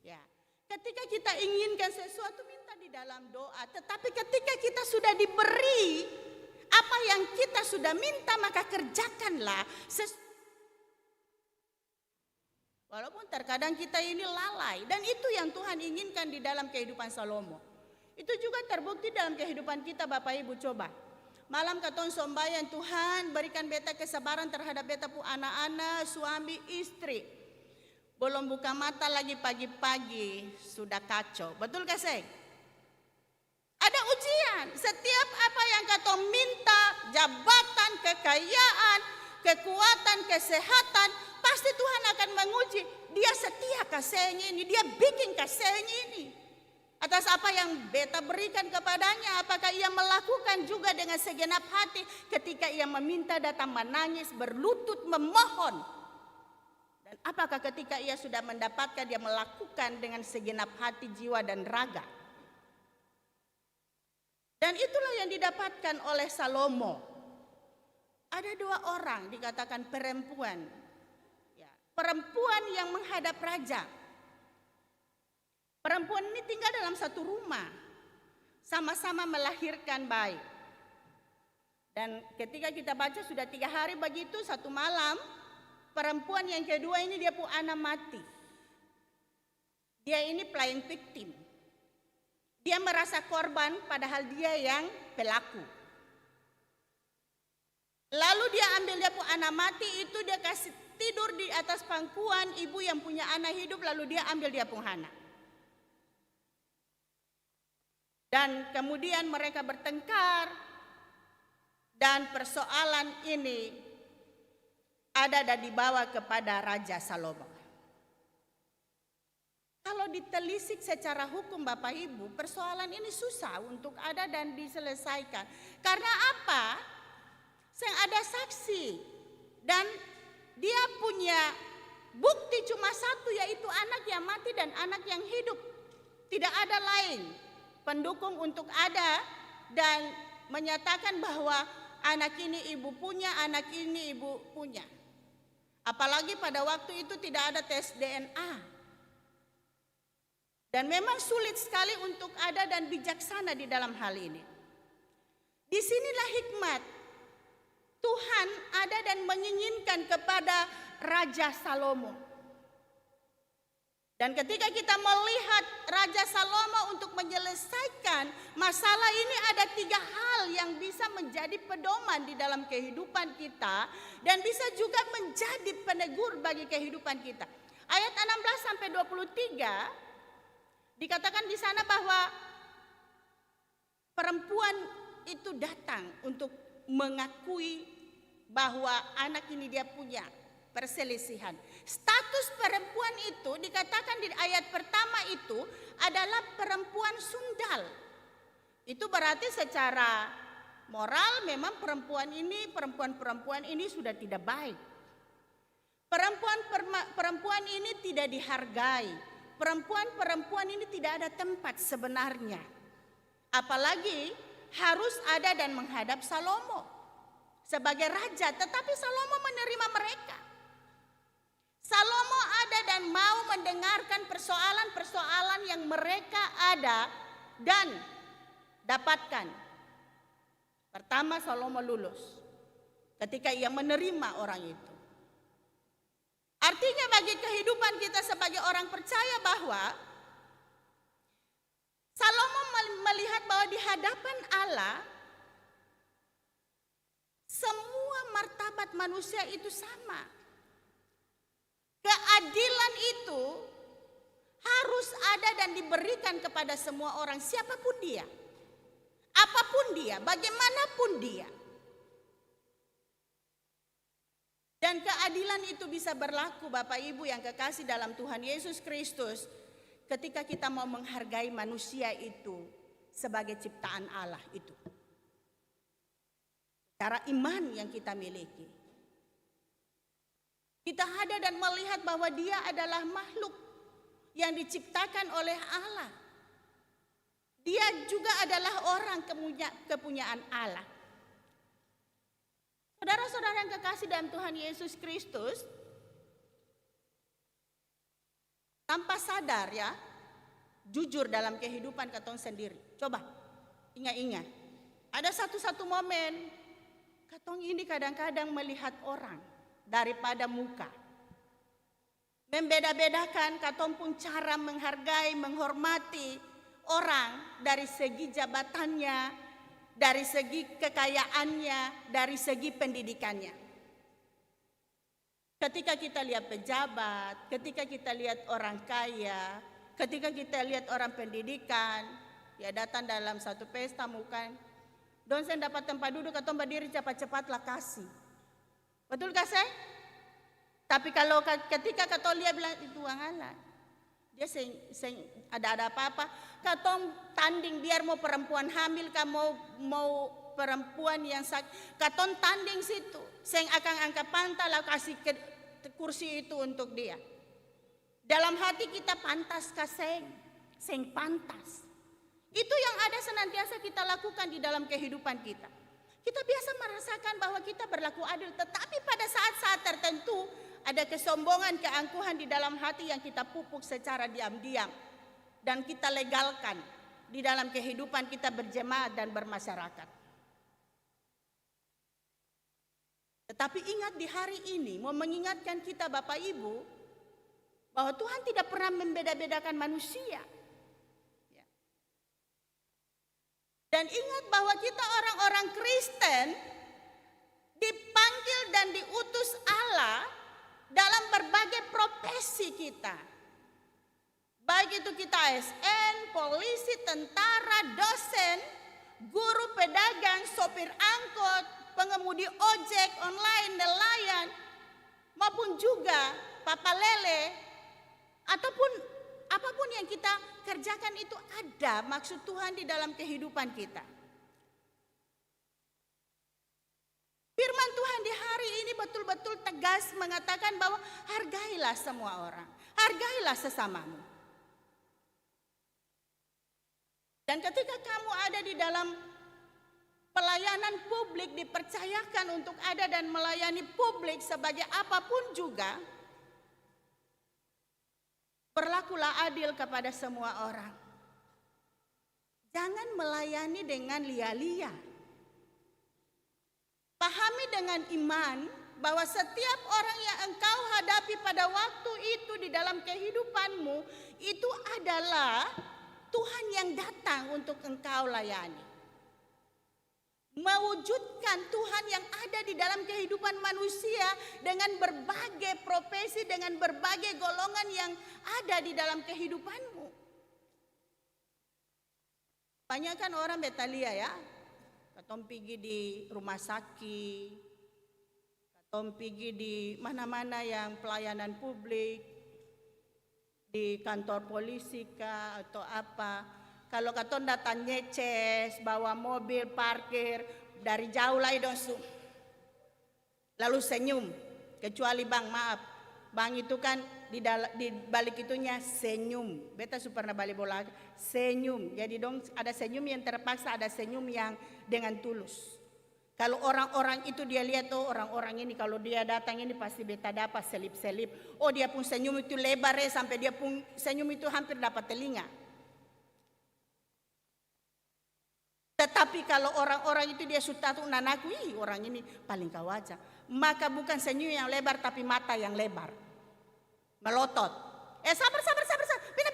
Ya. Ketika kita inginkan sesuatu, minta di dalam doa. Tetapi ketika kita sudah diberi apa yang kita sudah minta, maka kerjakanlah. Walaupun terkadang kita ini lalai. Dan itu yang Tuhan inginkan di dalam kehidupan Salomo. Itu juga terbukti dalam kehidupan kita Bapak Ibu. Coba malam katong sombayang, Tuhan berikan beta kesabaran terhadap beta pu anak-anak, suami, istri. Belum buka mata lagi pagi-pagi sudah kacau. Betul gak sih? Ada ujian. Setiap apa yang kata minta, jabatan, kekayaan, kekuatan, kesehatan, pasti Tuhan akan menguji. Dia setia kasihnya ini, dia bikin kasihnya ini. Atas apa yang beta berikan kepadanya, apakah ia melakukan juga dengan segenap hati ketika ia meminta, datang menangis, berlutut memohon? Dan apakah ketika ia sudah mendapatkan, dia melakukan dengan segenap hati, jiwa, dan raga? Dan itulah yang didapatkan oleh Salomo. Ada 2 orang dikatakan perempuan. Ya, perempuan yang menghadap raja. Perempuan ini tinggal dalam satu rumah, sama-sama melahirkan bayi. Dan ketika kita baca sudah 3 hari begitu, satu malam perempuan yang kedua ini dia pun anak mati. Dia ini playing victim. Dia merasa korban padahal dia yang pelaku. Lalu dia ambil dia pun anak mati itu, dia kasih tidur di atas pangkuan ibu yang punya anak hidup, lalu dia ambil dia pun anak. Dan kemudian mereka bertengkar, dan persoalan ini ada dan dibawa kepada Raja Salomo. Kalau ditelisik secara hukum Bapak Ibu, persoalan ini susah untuk ada dan diselesaikan. Karena apa? Yang ada saksi dan dia punya bukti cuma satu, yaitu anak yang mati dan anak yang hidup. Tidak ada lain pendukung untuk ada dan menyatakan bahwa anak ini ibu punya, anak ini ibu punya. Apalagi pada waktu itu tidak ada tes DNA. Dan memang sulit sekali untuk ada dan bijaksana di dalam hal ini. Disinilah hikmat Tuhan ada dan menginginkan kepada Raja Salomo. Dan ketika kita melihat Raja Salomo untuk menyelesaikan masalah ini, ada 3 hal yang bisa menjadi pedoman di dalam kehidupan kita dan bisa juga menjadi penegur bagi kehidupan kita. Ayat 16 sampai 23 dikatakan di sana bahwa perempuan itu datang untuk mengakui bahwa anak ini dia punya. Perselisihan. Status perempuan itu dikatakan di ayat pertama itu adalah perempuan sundal. Itu berarti secara moral memang perempuan-perempuan ini sudah tidak baik. Perempuan ini tidak dihargai. Perempuan-perempuan ini tidak ada tempat sebenarnya. Apalagi harus ada dan menghadap Salomo sebagai raja, tetapi Salomo menerima mereka. Salomo ada dan mau mendengarkan persoalan-persoalan yang mereka ada dan dapatkan. Pertama, Salomo lulus ketika ia menerima orang itu. Artinya bagi kehidupan kita sebagai orang percaya bahwa Salomo melihat bahwa di hadapan Allah semua martabat manusia itu sama. Keadilan itu harus ada dan diberikan kepada semua orang, siapapun dia, apapun dia, bagaimanapun dia. Dan keadilan itu bisa berlaku Bapak Ibu yang kekasih dalam Tuhan Yesus Kristus ketika kita mau menghargai manusia itu sebagai ciptaan Allah itu. Cara iman yang kita miliki. Kita ada dan melihat bahwa dia adalah makhluk yang diciptakan oleh Allah. Dia juga adalah orang kepunyaan Allah. Saudara-saudara yang kekasih dalam Tuhan Yesus Kristus, tanpa sadar ya, jujur dalam kehidupan katong sendiri. Coba ingat-ingat, ada satu momen katong ini kadang-kadang melihat orang daripada muka. Membeda-bedakan katong pun cara menghargai, menghormati orang dari segi jabatannya, dari segi kekayaannya, dari segi pendidikannya. Ketika kita lihat pejabat, ketika kita lihat orang kaya, ketika kita lihat orang pendidikan, ya datang dalam satu pesta bukan, dosen dapat tempat duduk atau berdiri cepat-cepatlah kasih. Betul gak sih? Tapi ketika Katolia bilang itu uang Allah, dia ada apa-apa, katong tanding biar mau perempuan hamil kah mau perempuan yang sakit, katong tanding situ. Seng akan angkat pantal kasih kursi itu untuk dia. Dalam hati kita pantas kah seng pantas. Itu yang ada senantiasa kita lakukan di dalam kehidupan kita. Kita biasa merasakan bahwa kita berlaku adil, tetapi pada saat-saat tertentu ada kesombongan, keangkuhan di dalam hati yang kita pupuk secara diam-diam dan kita legalkan di dalam kehidupan kita berjemaat dan bermasyarakat. Tetapi ingat di hari ini mau mengingatkan kita Bapak Ibu bahwa Tuhan tidak pernah membeda-bedakan manusia. Ya. Dan ingat bahwa kita orang-orang Kristen dipanggil dan diutus Allah dalam berbagai profesi kita. Baik itu kita ASN, polisi, tentara, dosen, guru, pedagang, sopir angkot, pengemudi ojek online, nelayan, maupun juga papa lele, ataupun apapun yang kita kerjakan itu ada maksud Tuhan di dalam kehidupan kita. Firman Tuhan di hari ini betul-betul tegas mengatakan bahwa hargailah semua orang, hargailah sesamamu. Dan ketika kamu ada di dalam pelayanan publik, dipercayakan untuk ada dan melayani publik sebagai apapun juga, berlakulah adil kepada semua orang. Jangan melayani dengan lia-lia. Pahami dengan iman bahwa setiap orang yang engkau hadapi pada waktu itu di dalam kehidupanmu itu adalah Tuhan yang datang untuk engkau layani. Mewujudkan Tuhan yang ada di dalam kehidupan manusia dengan berbagai profesi, dengan berbagai golongan yang ada di dalam kehidupanmu. Banyak kan orang betalia ya, katong pergi di rumah sakit, katong pergi di mana-mana yang pelayanan publik, di kantor polisi kah atau apa. Kalau katong datang nyeces, bawa mobil, parkir, dari jauh lah dong lalu senyum. Kecuali bang, maaf, bang itu kan di balik itunya senyum. Beta pernah balik bola senyum. Jadi dong ada senyum yang terpaksa, ada senyum yang dengan tulus. Kalau orang-orang itu dia lihat, oh orang-orang ini kalau dia datang ini pasti beta dapat selip-selip. Oh dia pun senyum itu lebar sampai dia pun senyum itu hampir dapat telinga. Tetapi kalau orang-orang itu dia sudah tahu nanaku, orang ini paling kawaja. Maka bukan senyum yang lebar tapi mata yang lebar. Melotot. Sabar. Pindah.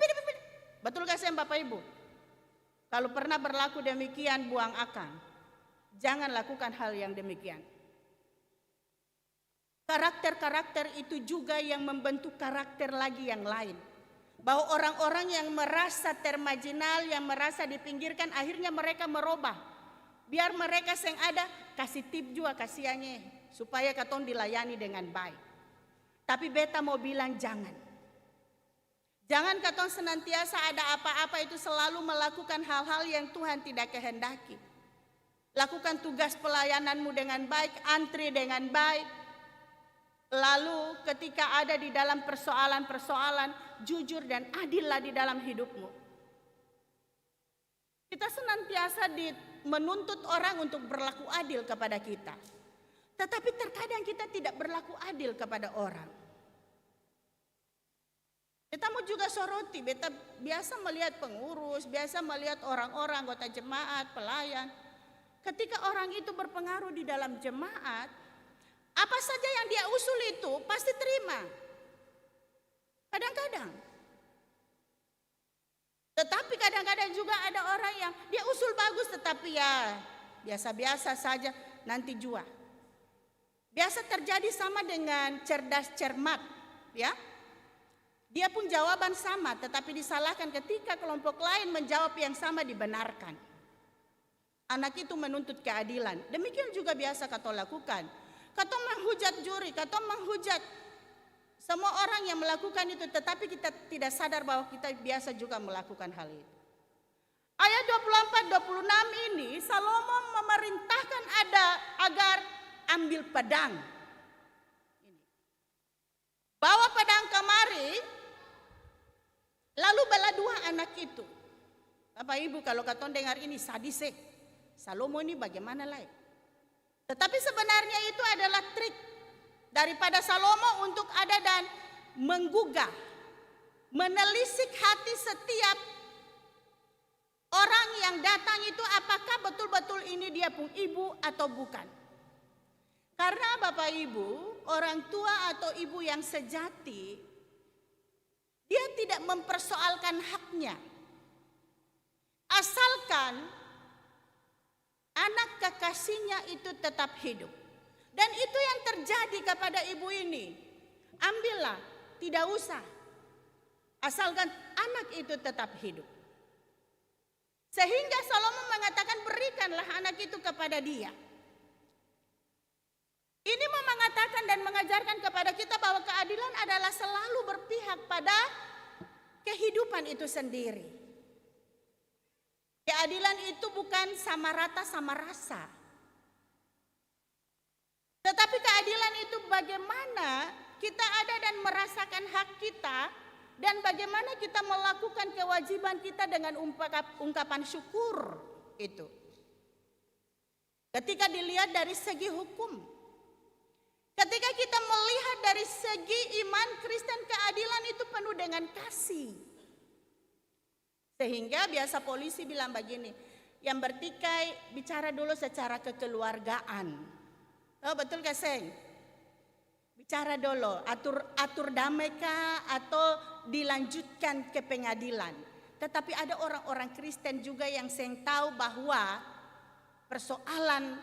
Betul gak sih Bapak Ibu? Kalau pernah berlaku demikian, buang akal. Jangan lakukan hal yang demikian. Karakter-karakter itu juga yang membentuk karakter lagi yang lain. Bahwa orang-orang yang merasa termarginal, yang merasa dipinggirkan, akhirnya mereka merubah. Biar mereka yang ada, kasih tip juga kasihannya. Supaya katong dilayani dengan baik. Tapi beta mau bilang jangan. Jangan katong senantiasa ada apa-apa itu selalu melakukan hal-hal yang Tuhan tidak kehendaki. Lakukan tugas pelayananmu dengan baik, antri dengan baik. Lalu ketika ada di dalam persoalan-persoalan, jujur dan adillah di dalam hidupmu. Kita senantiasa menuntut orang untuk berlaku adil kepada kita. Tetapi terkadang kita tidak berlaku adil kepada orang. Beta mau juga soroti, beta biasa melihat pengurus, biasa melihat orang-orang anggota jemaat, pelayan. Ketika orang itu berpengaruh di dalam jemaat, apa saja yang dia usul itu pasti terima. Kadang-kadang. Tetapi kadang-kadang juga ada orang yang dia usul bagus tetapi ya biasa-biasa saja, nanti jua. Biasa terjadi sama dengan cerdas cermat, ya. Dia pun jawaban sama tetapi disalahkan ketika kelompok lain menjawab yang sama dibenarkan. Anak itu menuntut keadilan. Demikian juga biasa katong lakukan. Katong menghujat juri, katong menghujat semua orang yang melakukan itu, tetapi kita tidak sadar bahwa kita biasa juga melakukan hal itu. Ayat 24-26 ini Salomo memerintahkan agar ambil pedang. Bawa pedang kemari, lalu bela dua anak itu. Bapak Ibu, kalau katong dengar ini sadis, Salomo ini bagaimana lah? Tetapi sebenarnya itu adalah trik daripada Salomo untuk ada dan menggugah, menelisik hati setiap orang yang datang itu, apakah betul-betul ini dia pun ibu atau bukan. Karena Bapak Ibu, orang tua atau ibu yang sejati, dia tidak mempersoalkan haknya. Asalkan anak kekasihnya itu tetap hidup. Dan itu yang terjadi kepada ibu ini. Ambillah, tidak usah. Asalkan anak itu tetap hidup. Sehingga Salomo mengatakan, berikanlah anak itu kepada dia. Ini mau mengatakan dan mengajarkan kepada kita bahwa keadilan adalah selalu berpihak pada kehidupan itu sendiri. Keadilan itu bukan sama rata sama rasa. Tetapi keadilan itu bagaimana kita ada dan merasakan hak kita, dan bagaimana kita melakukan kewajiban kita dengan ungkapan syukur itu. Ketika dilihat dari segi hukum, ketika kita melihat dari segi iman Kristen, keadilan itu penuh dengan kasih. Sehingga biasa polisi bilang begini, yang bertikai bicara dulu secara kekeluargaan. Oh betul gak Seng? Bicara dulu, atur damai kah atau dilanjutkan ke pengadilan. Tetapi ada orang-orang Kristen juga yang Seng tahu bahwa persoalan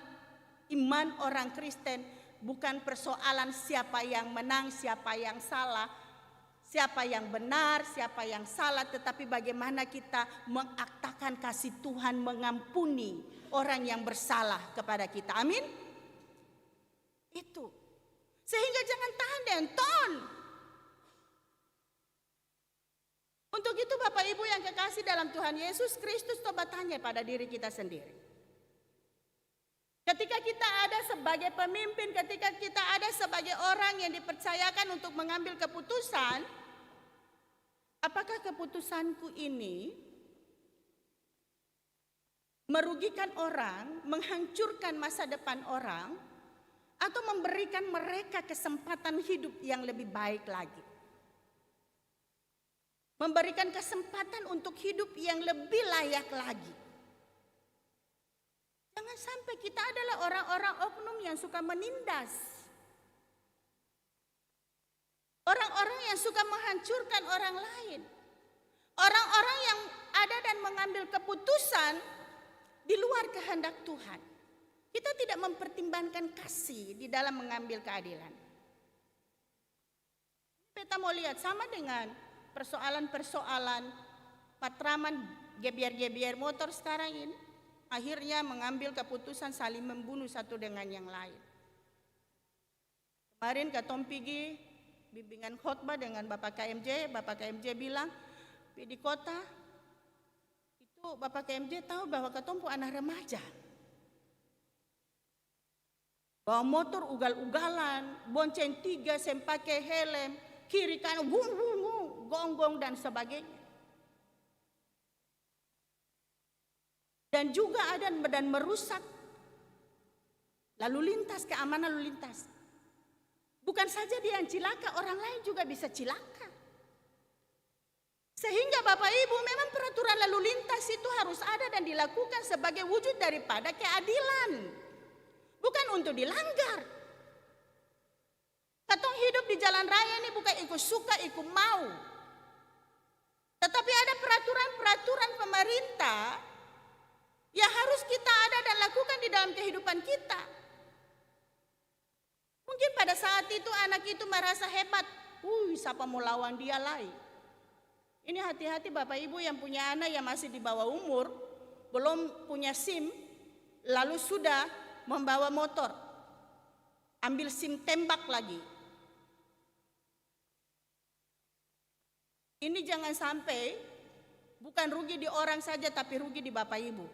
iman orang Kristen bukan persoalan siapa yang menang, siapa yang salah, siapa yang benar, siapa yang salah, tetapi bagaimana kita mengaktakan kasih Tuhan mengampuni orang yang bersalah kepada kita. Amin. Itu. Sehingga jangan tahan dan ton. Untuk itu Bapak Ibu yang kekasih dalam Tuhan Yesus Kristus, coba tanya pada diri kita sendiri. Ketika kita ada sebagai pemimpin, ketika kita ada sebagai orang yang dipercayakan untuk mengambil keputusan, apakah keputusanku ini merugikan orang, menghancurkan masa depan orang, atau memberikan mereka kesempatan hidup yang lebih baik lagi? Memberikan kesempatan untuk hidup yang lebih layak lagi. Jangan sampai kita adalah orang-orang oknum yang suka menindas. Orang-orang yang suka menghancurkan orang lain. Orang-orang yang ada dan mengambil keputusan di luar kehendak Tuhan. Kita tidak mempertimbangkan kasih di dalam mengambil keadilan. Kita mau lihat sama dengan persoalan-persoalan patraman gebiar-gebiar motor sekarang ini. Akhirnya mengambil keputusan saling membunuh satu dengan yang lain. Kemarin katong pergi bimbingan khotbah dengan Bapak KMJ bilang, di kota itu Bapak KMJ tahu bahwa katong pu anak remaja. Bawa motor ugal-ugalan, bonceng 3, pakai helm, kiri kanan, gonggong dan sebagainya. Dan juga ada dan merusak lalu lintas, keamanan lalu lintas. Bukan saja dia yang cilaka, orang lain juga bisa cilaka. Sehingga Bapak Ibu, memang peraturan lalu lintas itu harus ada dan dilakukan sebagai wujud daripada keadilan. Bukan untuk dilanggar. Katong hidup di jalan raya ini bukan ikut suka, ikut mau. Tetapi ada peraturan-peraturan pemerintah yang harus kita ada dan lakukan di dalam kehidupan kita. Mungkin pada saat itu anak itu merasa hebat. Siapa mau lawan dia lagi? Ini hati-hati Bapak Ibu yang punya anak yang masih di bawah umur, belum punya SIM, lalu sudah membawa motor, ambil SIM tembak lagi. Ini jangan sampai Bukan rugi di orang saja, tapi rugi di Bapak Ibu.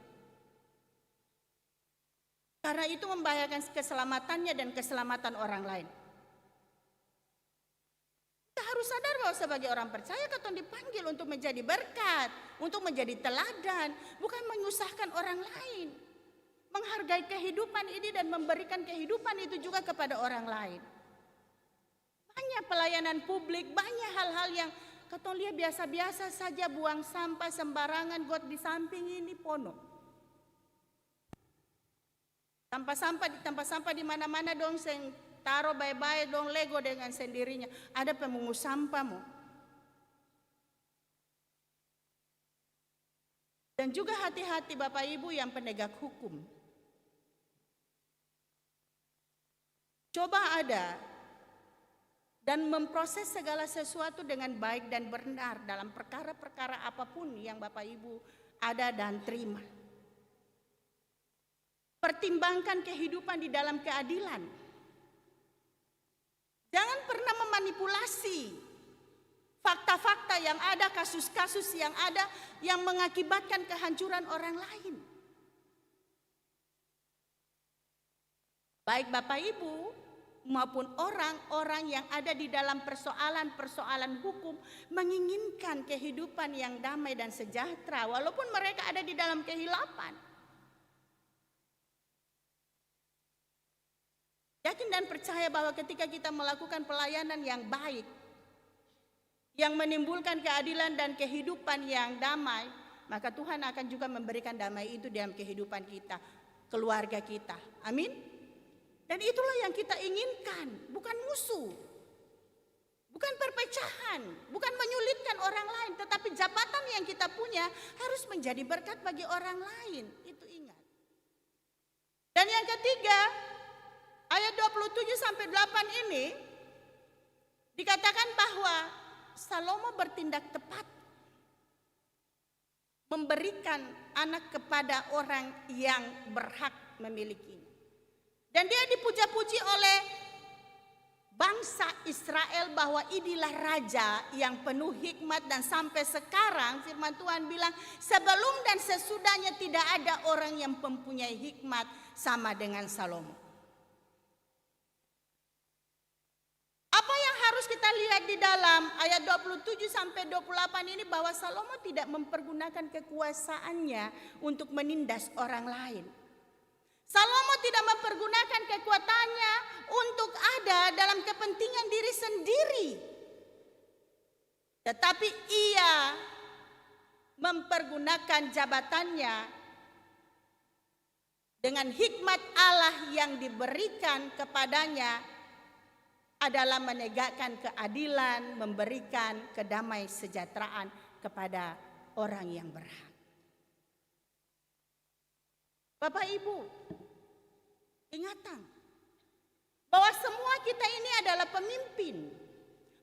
Karena itu membahayakan keselamatannya dan keselamatan orang lain. Kita harus sadar bahwa sebagai orang percaya kita dipanggil untuk menjadi berkat, untuk menjadi teladan, bukan menyusahkan orang lain. Menghargai kehidupan ini dan memberikan kehidupan itu juga kepada orang lain. Banyak pelayanan publik, banyak hal-hal yang kita lihat biasa-biasa saja, buang sampah sembarangan, got di samping ini pono. Sampah-sampah di mana-mana dong, seng taruh baik-baik dong, lego dengan sendirinya. Ada pemungut sampah mo. Dan juga hati-hati Bapak Ibu yang penegak hukum. Coba ada dan memproses segala sesuatu dengan baik dan benar dalam perkara-perkara apapun yang Bapak Ibu ada dan terima. Pertimbangkan kehidupan di dalam keadilan. Jangan pernah memanipulasi fakta-fakta yang ada, kasus-kasus yang ada yang mengakibatkan kehancuran orang lain. Baik Bapak Ibu maupun orang-orang yang ada di dalam persoalan-persoalan hukum menginginkan kehidupan yang damai dan sejahtera walaupun mereka ada di dalam kehilapan. Yakin dan percaya bahwa ketika kita melakukan pelayanan yang baik, yang menimbulkan keadilan dan kehidupan yang damai, maka Tuhan akan juga memberikan damai itu dalam kehidupan kita, keluarga kita. Amin. Dan itulah yang kita inginkan, bukan musuh, bukan perpecahan, bukan menyulitkan orang lain, tetapi jabatan yang kita punya harus menjadi berkat bagi orang lain. Itu ingat. Dan yang ketiga, ayat 27-8 ini dikatakan bahwa Salomo bertindak tepat, memberikan anak kepada orang yang berhak memilikinya. Dan dia dipuja-puji oleh bangsa Israel bahwa inilah raja yang penuh hikmat, dan sampai sekarang firman Tuhan bilang sebelum dan sesudahnya tidak ada orang yang mempunyai hikmat sama dengan Salomo. Apa yang harus kita lihat di dalam ayat 27-28 ini bahwa Salomo tidak mempergunakan kekuasaannya untuk menindas orang lain. Salomo tidak mempergunakan kekuatannya untuk ada dalam kepentingan diri sendiri. Tetapi ia mempergunakan jabatannya dengan hikmat Allah yang diberikan kepadanya adalah menegakkan keadilan, memberikan kedamaian sejahteraan kepada orang yang berhak. Bapak Ibu, ingatan bahwa semua kita ini adalah pemimpin.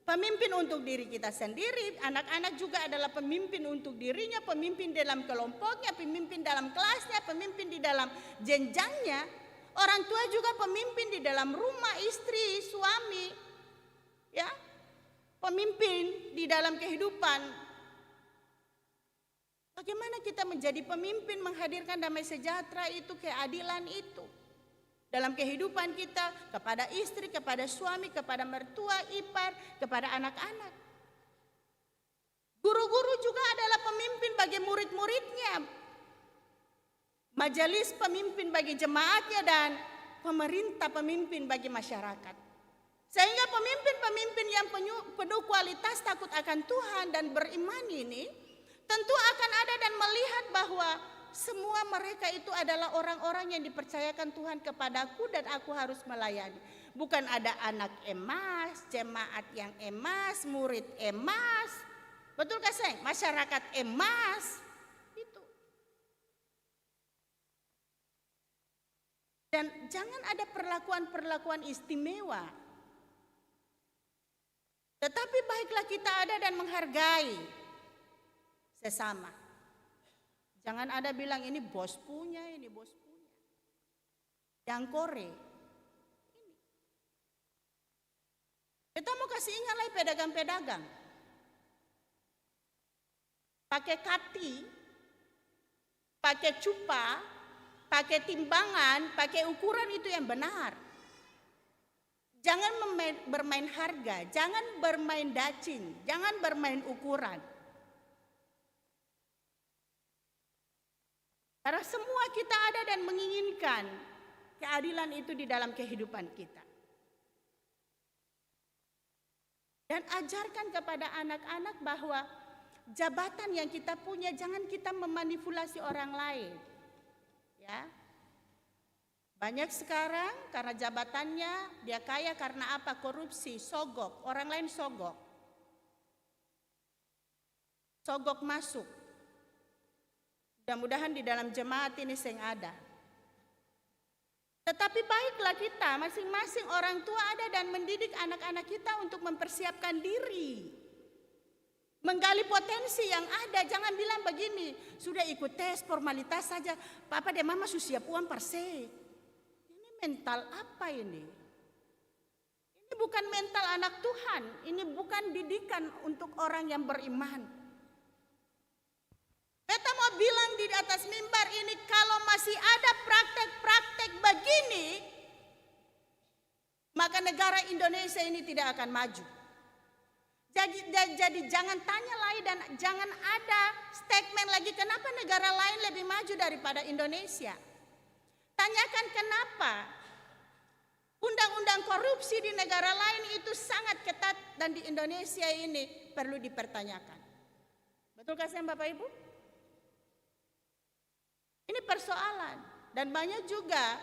Pemimpin untuk diri kita sendiri, anak-anak juga adalah pemimpin untuk dirinya, pemimpin dalam kelompoknya, pemimpin dalam kelasnya, pemimpin di dalam jenjangnya. Orang tua juga pemimpin di dalam rumah, istri, suami, ya, pemimpin di dalam kehidupan. Bagaimana kita menjadi pemimpin menghadirkan damai sejahtera itu, keadilan itu dalam kehidupan kita kepada istri, kepada suami, kepada mertua, ipar, kepada anak-anak. Guru-guru juga adalah pemimpin bagi murid-muridnya. Majelis pemimpin bagi jemaatnya, dan pemerintah pemimpin bagi masyarakat. Sehingga pemimpin-pemimpin yang penuh kualitas takut akan Tuhan dan beriman ini tentu akan ada dan melihat bahwa semua mereka itu adalah orang-orang yang dipercayakan Tuhan kepadaku dan aku harus melayani. Bukan ada anak emas, jemaat yang emas, murid emas. Betul gak sayang? Masyarakat emas. Dan jangan ada perlakuan-perlakuan istimewa. Tetapi baiklah kita ada dan menghargai sesama. Jangan ada bilang ini bos punya, ini bos punya. Yang kore. Ini. Kita mau kasih ingat lagi pedagang-pedagang. pakai kati, pakai cupa, pakai timbangan, pakai ukuran itu yang benar. Jangan bermain harga, jangan bermain dacing, jangan bermain ukuran. Karena semua kita ada dan menginginkan keadilan itu di dalam kehidupan kita. Dan ajarkan kepada anak-anak bahwa jabatan yang kita punya jangan kita memanipulasi orang lain. Ya. Banyak sekarang karena jabatannya dia kaya karena apa? Korupsi, sogok, orang lain sogok. Sogok masuk. Mudah-mudahan di dalam jemaat ini sing ada. Tetapi baiklah kita, masing-masing orang tua ada dan mendidik anak-anak kita untuk mempersiapkan diri. Menggali potensi yang ada, jangan bilang begini, sudah ikut tes formalitas saja, papa dan mama sudah siap uang perse. Ini mental apa ini? Ini bukan mental anak Tuhan, ini bukan didikan untuk orang yang beriman. Beta mau bilang di atas mimbar ini, kalau masih ada praktek-praktek begini, maka negara Indonesia ini tidak akan maju. Jadi jangan tanya lagi dan jangan ada statement lagi kenapa negara lain lebih maju daripada Indonesia. Tanyakan kenapa undang-undang korupsi di negara lain itu sangat ketat dan di Indonesia ini perlu dipertanyakan. Betulkah saya Bapak Ibu? Ini persoalan dan banyak juga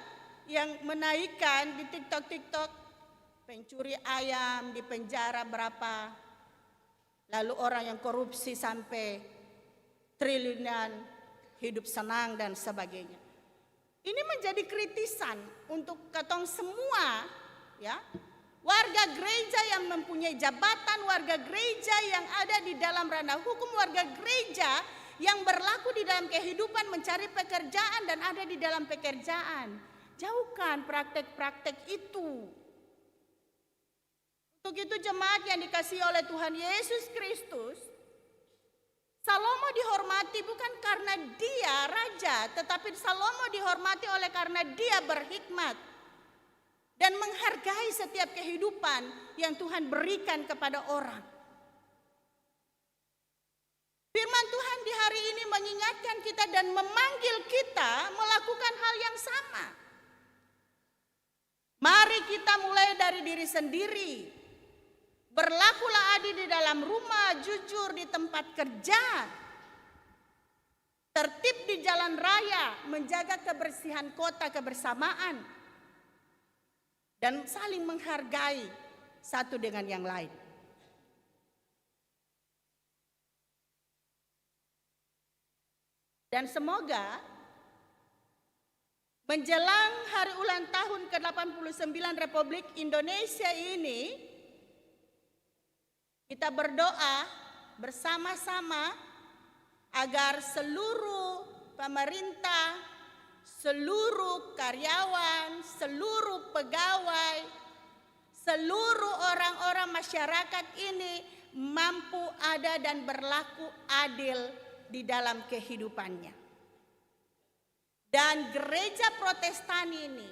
yang menaikkan di TikTok pencuri ayam di penjara berapa, lalu orang yang korupsi sampai triliunan hidup senang dan sebagainya. Ini menjadi kritisan untuk katong semua, ya, warga gereja yang mempunyai jabatan, warga gereja yang ada di dalam ranah hukum, warga gereja yang berlaku di dalam kehidupan mencari pekerjaan dan ada di dalam pekerjaan. Jauhkan praktek-praktek itu. Untuk itu jemaat yang dikasihi oleh Tuhan Yesus Kristus, Salomo dihormati bukan karena dia raja, tetapi Salomo dihormati oleh karena dia berhikmat dan menghargai setiap kehidupan yang Tuhan berikan kepada orang. Firman Tuhan di hari ini mengingatkan kita dan memanggil kita melakukan hal yang sama. Mari kita mulai dari diri sendiri. Berlakulah adil di dalam rumah, jujur di tempat kerja. Tertib di jalan raya, menjaga kebersihan kota kebersamaan. Dan saling menghargai satu dengan yang lain. Dan semoga menjelang hari ulang tahun ke-89 Republik Indonesia ini, kita berdoa bersama-sama agar seluruh pemerintah, seluruh karyawan, seluruh pegawai, seluruh orang-orang masyarakat ini mampu ada dan berlaku adil di dalam kehidupannya. Dan gereja Protestan ini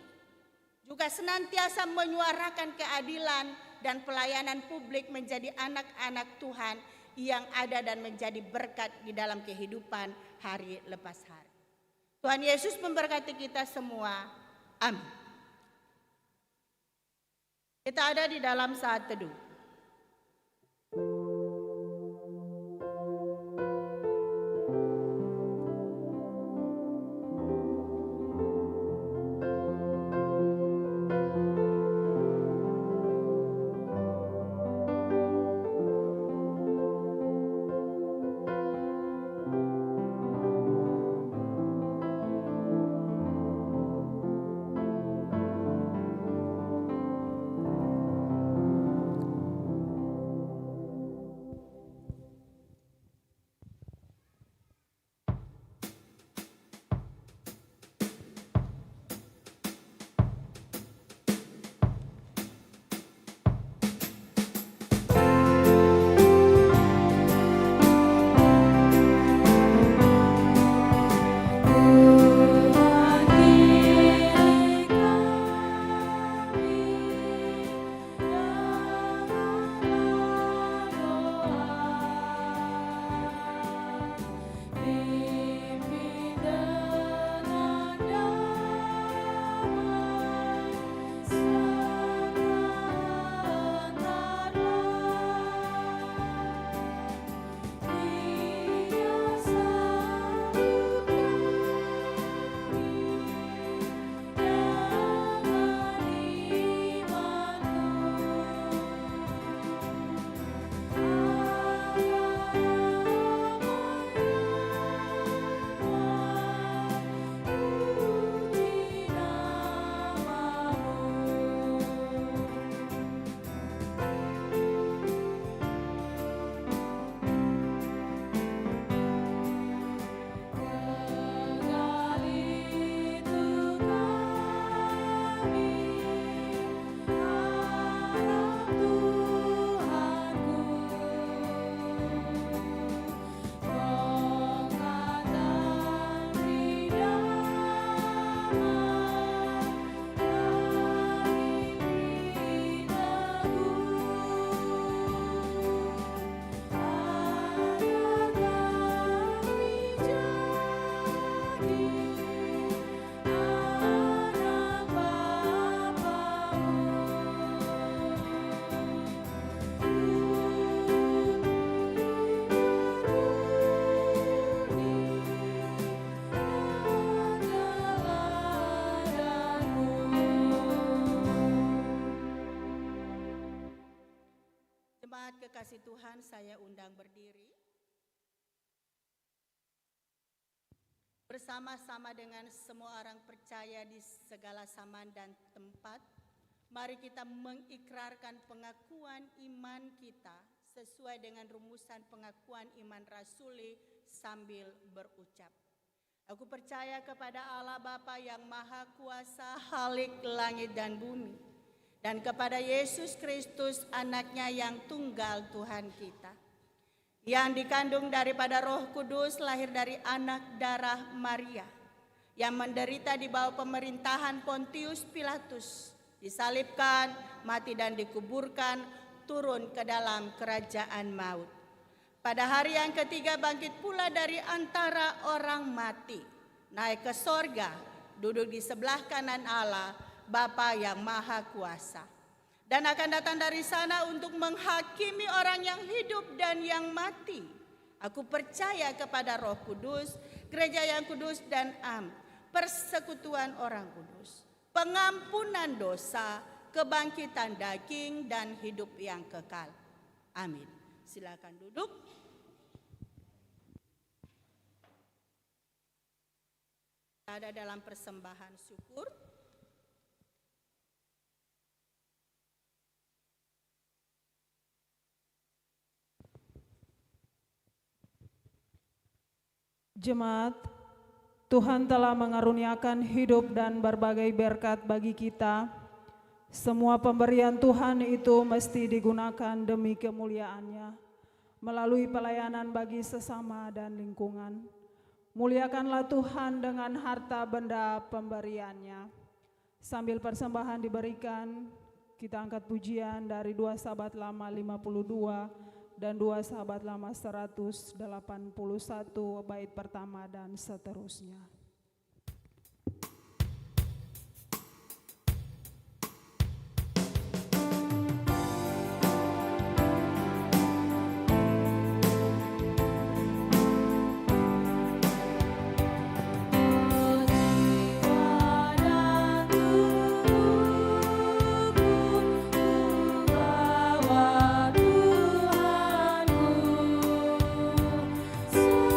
juga senantiasa menyuarakan keadilan dan pelayanan publik menjadi anak-anak Tuhan yang ada dan menjadi berkat di dalam kehidupan hari lepas hari. Tuhan Yesus memberkati kita semua. Amin. Kita ada di dalam saat teduh. Jemaat kekasih Tuhan, saya undang berdiri. Bersama-sama dengan semua orang percaya di segala zaman dan tempat, mari kita mengikrarkan pengakuan iman kita sesuai dengan rumusan pengakuan iman rasuli sambil berucap. Aku percaya kepada Allah Bapa yang Maha Kuasa, Khalik langit dan bumi, dan kepada Yesus Kristus, anaknya yang tunggal Tuhan kita, yang dikandung daripada Roh Kudus, lahir dari anak darah Maria, yang menderita di bawah pemerintahan Pontius Pilatus, disalibkan, mati dan dikuburkan, turun ke dalam kerajaan maut. Pada hari yang ketiga bangkit pula dari antara orang mati, naik ke sorga, duduk di sebelah kanan Allah, Bapa yang Maha Kuasa, dan akan datang dari sana untuk menghakimi orang yang hidup dan yang mati. Aku percaya kepada Roh Kudus, gereja yang kudus dan persekutuan orang kudus, pengampunan dosa, kebangkitan daging, dan hidup yang kekal. Amin. Silakan duduk. Ada dalam persembahan syukur. Jemaat, Tuhan telah mengaruniakan hidup dan berbagai berkat bagi kita. Semua pemberian Tuhan itu mesti digunakan demi kemuliaan-Nya, melalui pelayanan bagi sesama dan lingkungan. Muliakanlah Tuhan dengan harta benda pemberian-Nya. Sambil persembahan diberikan, kita angkat pujian dari 2 Sahabat Lama 52 dan 2 Sahabat Lama 181 bait pertama dan seterusnya. Sungguh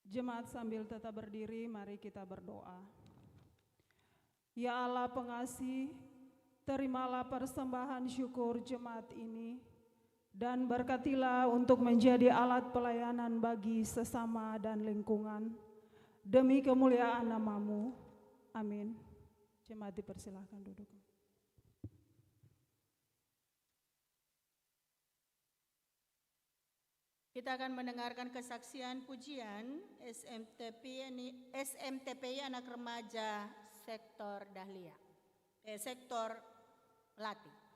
Jemaat sambil tetap berdiri, mari kita berdoa. Ya Allah pengasih, terimalah persembahan syukur jemaat ini dan berkatilah untuk menjadi alat pelayanan bagi sesama dan lingkungan. Demi kemuliaan nama-Mu. Amin. Jemaat dipersilahkan duduk. Kita akan mendengarkan kesaksian pujian SMTPI Anak Remaja Sektor Dahlia, Sektor Lati.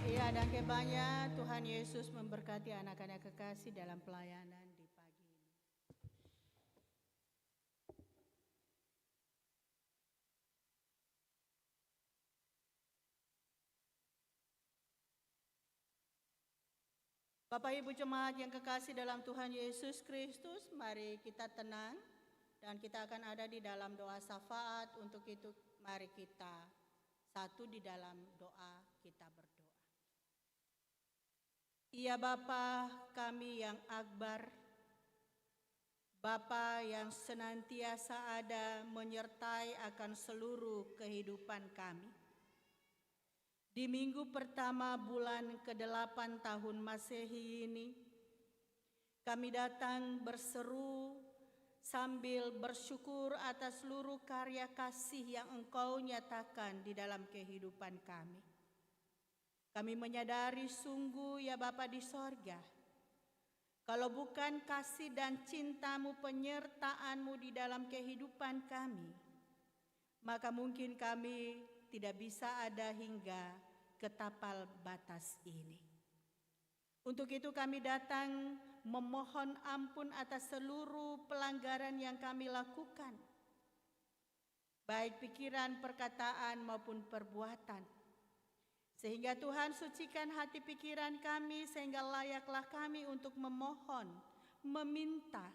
Iya, dan banyak Tuhan Yesus memberkati anak-anak kekasih dalam pelayanan di pagi ini. Bapak Ibu jemaat yang kekasih dalam Tuhan Yesus Kristus, mari kita tenang dan kita akan ada di dalam doa syafaat. Untuk itu mari kita satu di dalam doa, kita berdoa. Ya Bapa kami yang akbar, Bapa yang senantiasa ada menyertai akan seluruh kehidupan kami. Di minggu pertama bulan ke-8 tahun Masehi ini, kami datang berseru sambil bersyukur atas seluruh karya kasih yang Engkau nyatakan di dalam kehidupan kami. Kami menyadari sungguh ya Bapa di sorga, kalau bukan kasih dan cinta-Mu, penyertaan-Mu di dalam kehidupan kami, maka mungkin kami tidak bisa ada hingga ke tapal batas ini. Untuk itu kami datang memohon ampun atas seluruh pelanggaran yang kami lakukan, baik pikiran, perkataan maupun perbuatan. Sehingga Tuhan sucikan hati pikiran kami, sehingga layaklah kami untuk memohon, meminta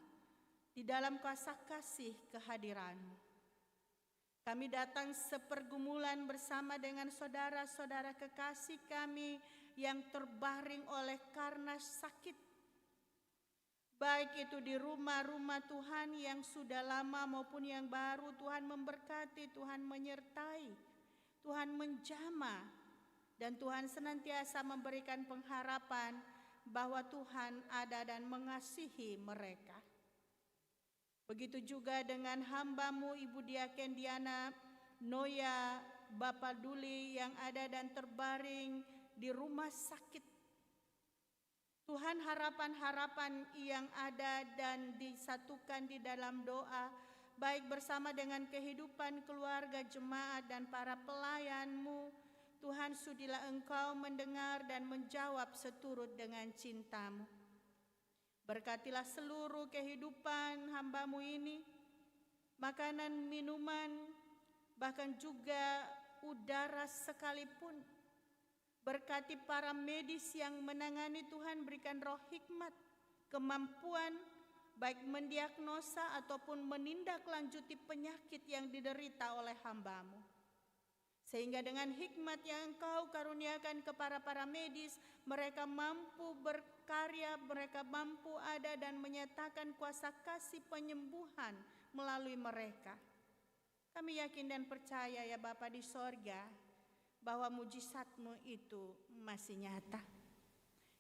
di dalam kuasa kasih kehadiran-Mu. Kami datang sepergumulan bersama dengan saudara-saudara kekasih kami yang terbaring oleh karena sakit. Baik itu di rumah-rumah Tuhan yang sudah lama maupun yang baru, Tuhan memberkati, Tuhan menyertai, Tuhan menjamah, dan Tuhan senantiasa memberikan pengharapan bahwa Tuhan ada dan mengasihi mereka. Begitu juga dengan hamba-Mu Ibu Diaken Diana Noya Bapak Duli yang ada dan terbaring di rumah sakit. Tuhan, harapan-harapan yang ada dan disatukan di dalam doa, baik bersama dengan kehidupan keluarga jemaat dan para pelayan-Mu, Tuhan sudilah Engkau mendengar dan menjawab seturut dengan cinta-Mu. Berkatilah seluruh kehidupan hamba-Mu ini, makanan, minuman, bahkan juga udara sekalipun. Berkati para medis yang menangani, Tuhan berikan roh hikmat, kemampuan, baik mendiagnosa ataupun menindaklanjuti penyakit yang diderita oleh hamba-Mu. Sehingga dengan hikmat yang Engkau karuniakan kepada para medis, mereka mampu berkarya, mereka mampu ada dan menyatakan kuasa kasih penyembuhan melalui mereka. Kami yakin dan percaya ya Bapa di sorga, bahwa mujizat-Mu itu masih nyata.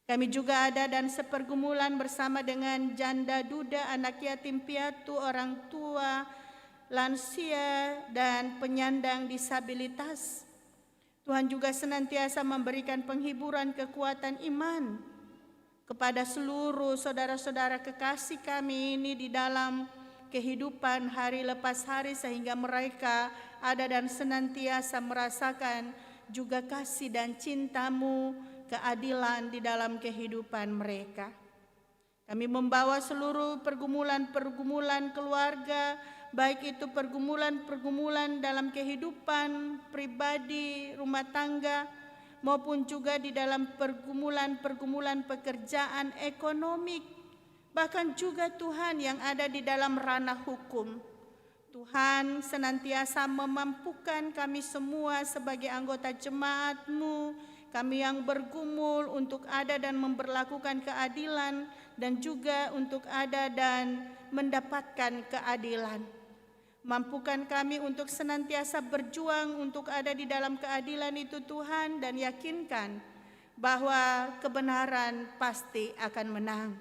Kami juga ada dan sepergumulan bersama dengan janda duda, anak yatim piatu, orang tua, lansia, dan penyandang disabilitas. Tuhan juga senantiasa memberikan penghiburan kekuatan iman kepada seluruh saudara-saudara kekasih kami ini di dalam kehidupan hari lepas hari, sehingga mereka ada dan senantiasa merasakan juga kasih dan cinta-Mu, keadilan di dalam kehidupan mereka. Kami membawa seluruh pergumulan-pergumulan keluarga, baik itu pergumulan-pergumulan dalam kehidupan pribadi, rumah tangga, maupun juga di dalam pergumulan-pergumulan pekerjaan, ekonomi, bahkan juga Tuhan yang ada di dalam ranah hukum. Tuhan senantiasa memampukan kami semua sebagai anggota jemaat-Mu, kami yang bergumul untuk ada dan memberlakukan keadilan, dan juga untuk ada dan mendapatkan keadilan. Mampukan kami untuk senantiasa berjuang untuk ada di dalam keadilan itu Tuhan, dan yakinkan bahwa kebenaran pasti akan menang.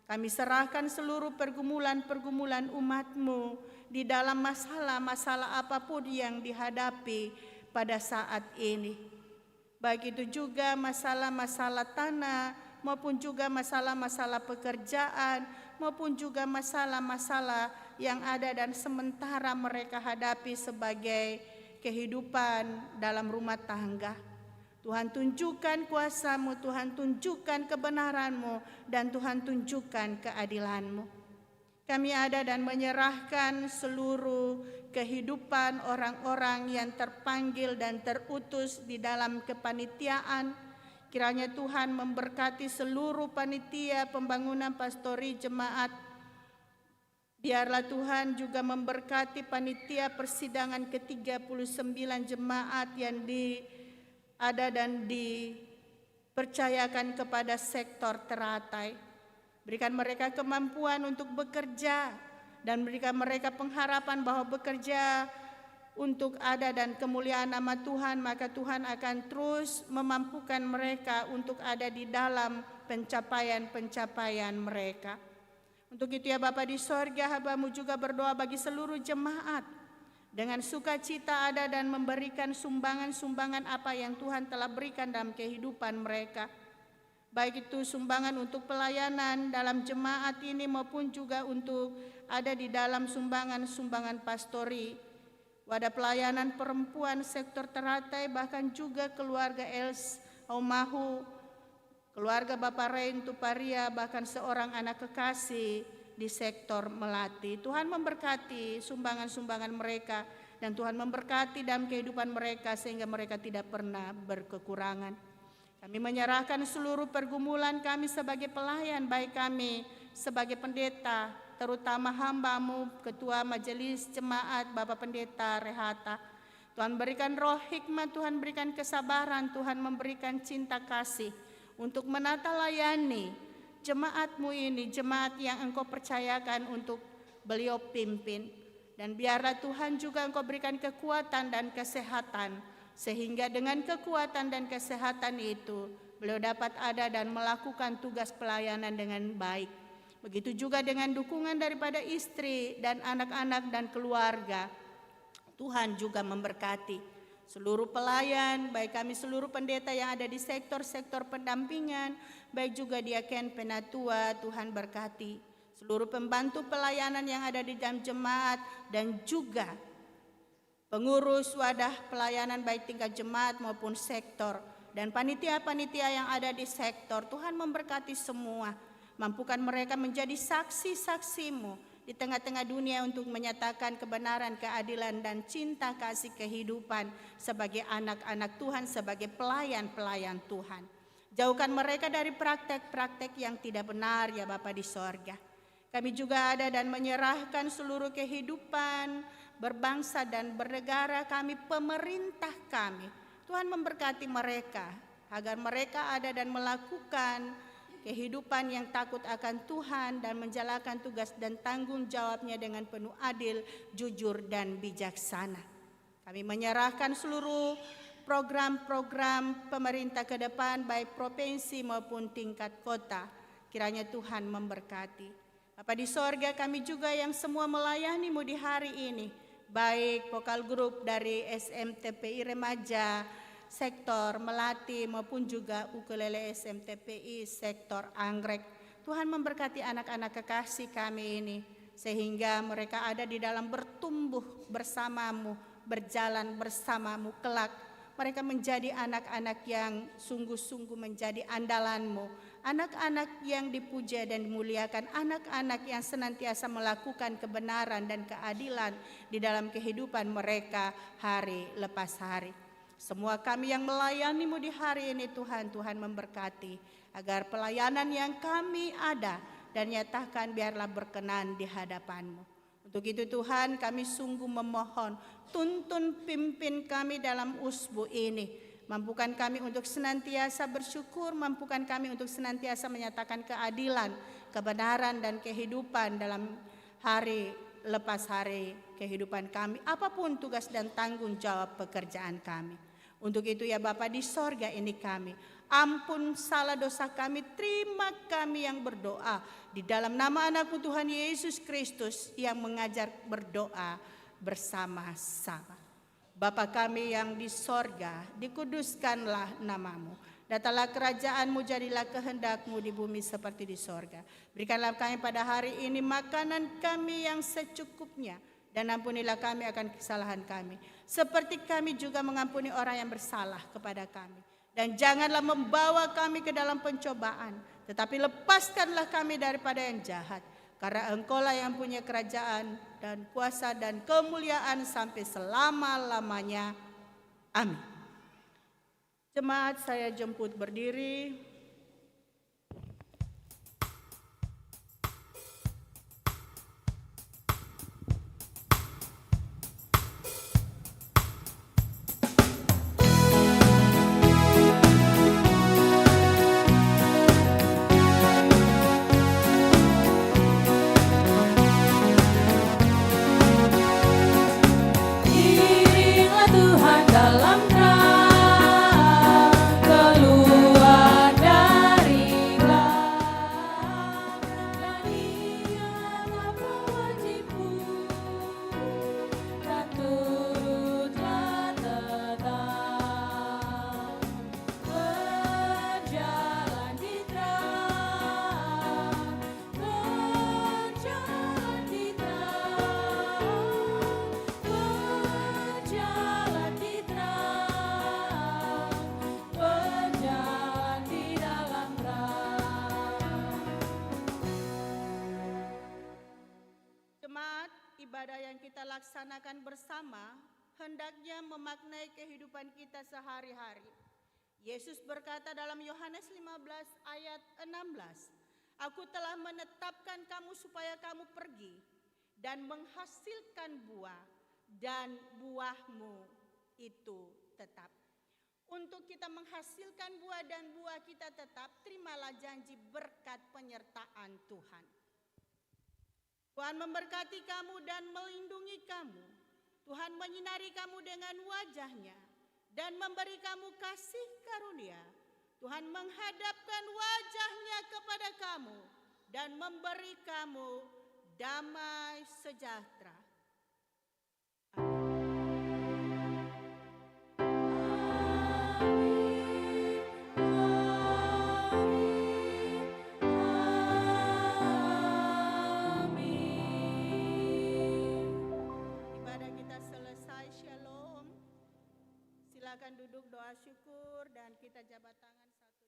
Kami serahkan seluruh pergumulan-pergumulan umat-Mu di dalam masalah-masalah apapun yang dihadapi pada saat ini. Baik itu juga masalah-masalah tanah, maupun juga masalah-masalah pekerjaan, maupun juga masalah-masalah yang ada dan sementara mereka hadapi sebagai kehidupan dalam rumah tangga. Tuhan tunjukkan kuasa-Mu, Tuhan tunjukkan kebenaran-Mu, dan Tuhan tunjukkan keadilan-Mu. Kami ada dan menyerahkan seluruh kehidupan orang-orang yang terpanggil dan terutus di dalam kepanitiaan. Kiranya Tuhan memberkati seluruh panitia pembangunan pastori jemaat. Biarlah Tuhan juga memberkati panitia persidangan ke-39 jemaat yang ada dan dipercayakan kepada sektor teratai. Berikan mereka kemampuan untuk bekerja dan berikan mereka pengharapan bahwa bekerja untuk ada dan kemuliaan nama Tuhan, maka Tuhan akan terus memampukan mereka untuk ada di dalam pencapaian-pencapaian mereka. Untuk itu ya Bapa di sorga, hamba-Mu juga berdoa bagi seluruh jemaat. Dengan sukacita ada dan memberikan sumbangan-sumbangan apa yang Tuhan telah berikan dalam kehidupan mereka. Baik itu sumbangan untuk pelayanan dalam jemaat ini maupun juga untuk ada di dalam sumbangan-sumbangan pastori. Wadah pelayanan perempuan sektor teratai, bahkan juga keluarga Els Aumahu, keluarga Bapak Rein Tuparia, bahkan seorang anak kekasih di sektor Melati. Tuhan memberkati sumbangan-sumbangan mereka dan Tuhan memberkati dalam kehidupan mereka sehingga mereka tidak pernah berkekurangan. Kami menyerahkan seluruh pergumulan kami sebagai pelayan, baik kami sebagai pendeta, terutama hamba-Mu, Ketua Majelis Jemaat, Bapak Pendeta Rehata. Tuhan berikan roh hikmat, Tuhan berikan kesabaran, Tuhan memberikan cinta kasih untuk menata layani jemaat-Mu ini, jemaat yang Engkau percayakan untuk beliau pimpin. Dan biarlah Tuhan juga Engkau berikan kekuatan dan kesehatan, sehingga dengan kekuatan dan kesehatan itu beliau dapat ada dan melakukan tugas pelayanan dengan baik. Begitu juga dengan dukungan daripada istri dan anak-anak dan keluarga. Tuhan juga memberkati seluruh pelayan, baik kami seluruh pendeta yang ada di sektor-sektor pendampingan, baik juga diaken penatua. Tuhan berkati seluruh pembantu pelayanan yang ada di dalam jemaat dan juga pengurus wadah pelayanan baik tingkat jemaat maupun sektor dan panitia-panitia yang ada di sektor. Tuhan memberkati semua, mampukan mereka menjadi saksi-saksi-Mu di tengah-tengah dunia untuk menyatakan kebenaran, keadilan, dan cinta kasih kehidupan sebagai anak-anak Tuhan, sebagai pelayan-pelayan Tuhan. Jauhkan mereka dari praktek-praktek yang tidak benar ya Bapa di sorga. Kami juga ada dan menyerahkan seluruh kehidupan berbangsa dan bernegara kami, pemerintah kami. Tuhan memberkati mereka agar mereka ada dan melakukan kehidupan yang takut akan Tuhan dan menjalankan tugas dan tanggung jawabnya dengan penuh adil, jujur, dan bijaksana. Kami menyerahkan seluruh program-program pemerintah ke depan, baik provinsi maupun tingkat kota. Kiranya Tuhan memberkati. Bapa di sorga, kami juga yang semua melayani-Mu di hari ini, baik vokal grup dari SMTPI Remaja, sektor Melati maupun juga ukulele SMTPI sektor Anggrek. Tuhan memberkati anak-anak kekasih kami ini sehingga mereka ada di dalam bertumbuh bersama-Mu, berjalan bersama-Mu kelak. Mereka menjadi anak-anak yang sungguh-sungguh menjadi andalan-Mu, anak-anak yang dipuja dan dimuliakan, anak-anak yang senantiasa melakukan kebenaran dan keadilan di dalam kehidupan mereka hari lepas hari. Semua kami yang melayani-Mu di hari ini Tuhan, Tuhan memberkati agar pelayanan yang kami ada dan nyatakan biarlah berkenan di hadapan-Mu. Untuk itu Tuhan, kami sungguh memohon, tuntun pimpin kami dalam usbu ini. Mampukan kami untuk senantiasa bersyukur, mampukan kami untuk senantiasa menyatakan keadilan, kebenaran, dan kehidupan dalam hari lepas hari kehidupan kami, apapun tugas dan tanggung jawab pekerjaan kami. Untuk itu ya Bapa di sorga ini kami, ampun salah dosa kami, terima kami yang berdoa di dalam nama anak-Mu Tuhan Yesus Kristus yang mengajar berdoa bersama-sama. Bapa kami yang di sorga, dikuduskanlah nama-Mu. Datanglah kerajaan-Mu, jadilah kehendak-Mu di bumi seperti di sorga. Berikanlah kami pada hari ini makanan kami yang secukupnya. Dan ampunilah kami akan kesalahan kami, seperti kami juga mengampuni orang yang bersalah kepada kami. Dan janganlah membawa kami ke dalam pencobaan, tetapi lepaskanlah kami daripada yang jahat. Karena Engkaulah yang punya kerajaan dan kuasa dan kemuliaan sampai selama-lamanya. Amin. Jemaat saya jemput berdiri. Iringlah Tuhan dalam terang, keluar dari gelap, dan ingatlah pewajibmu, dan turutlah tetap berjalan di terang, berjalan di terang, berjalan di terang, berjalan di dalam terang. Jemaat, ibadah yang kita laksanakan bersama hendaknya memaknai kehidupan kita sehari-hari. Yesus berkata dalam Yohanes 15 ayat 16, Aku telah menetapkan kamu supaya kamu pergi dan menghasilkan buah, dan buahmu itu tetap. Untuk kita menghasilkan buah dan buah kita tetap, terimalah janji berkat penyertaan Tuhan. Tuhan memberkati kamu dan melindungi kamu. Tuhan menyinari kamu dengan wajah-Nya dan memberi kamu kasih karunia. Tuhan menghadapkan wajah-Nya kepada kamu dan memberi kamu damai sejahtera. Ibadah kita selesai, shalom. Silakan duduk, doa syukur, dan kita jabat tangan satu dengan yang lain.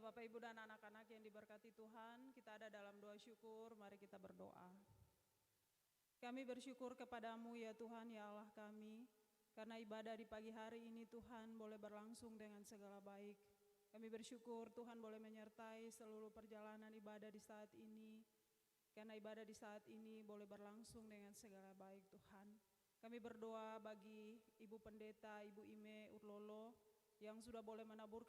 Ya, Bapak, Ibu, dan anak-anak yang diberkati Tuhan, kita ada dalam doa syukur, mari kita berdoa. Kami bersyukur kepadamu ya Tuhan, ya Allah kami, karena ibadah di pagi hari ini Tuhan boleh berlangsung dengan segala baik. Kami bersyukur Tuhan boleh menyertai seluruh perjalanan ibadah di saat ini, karena ibadah di saat ini boleh berlangsung dengan segala baik Tuhan. Kami berdoa bagi Ibu Pendeta, Ibu Ime Urlolo, yang sudah boleh menaburkan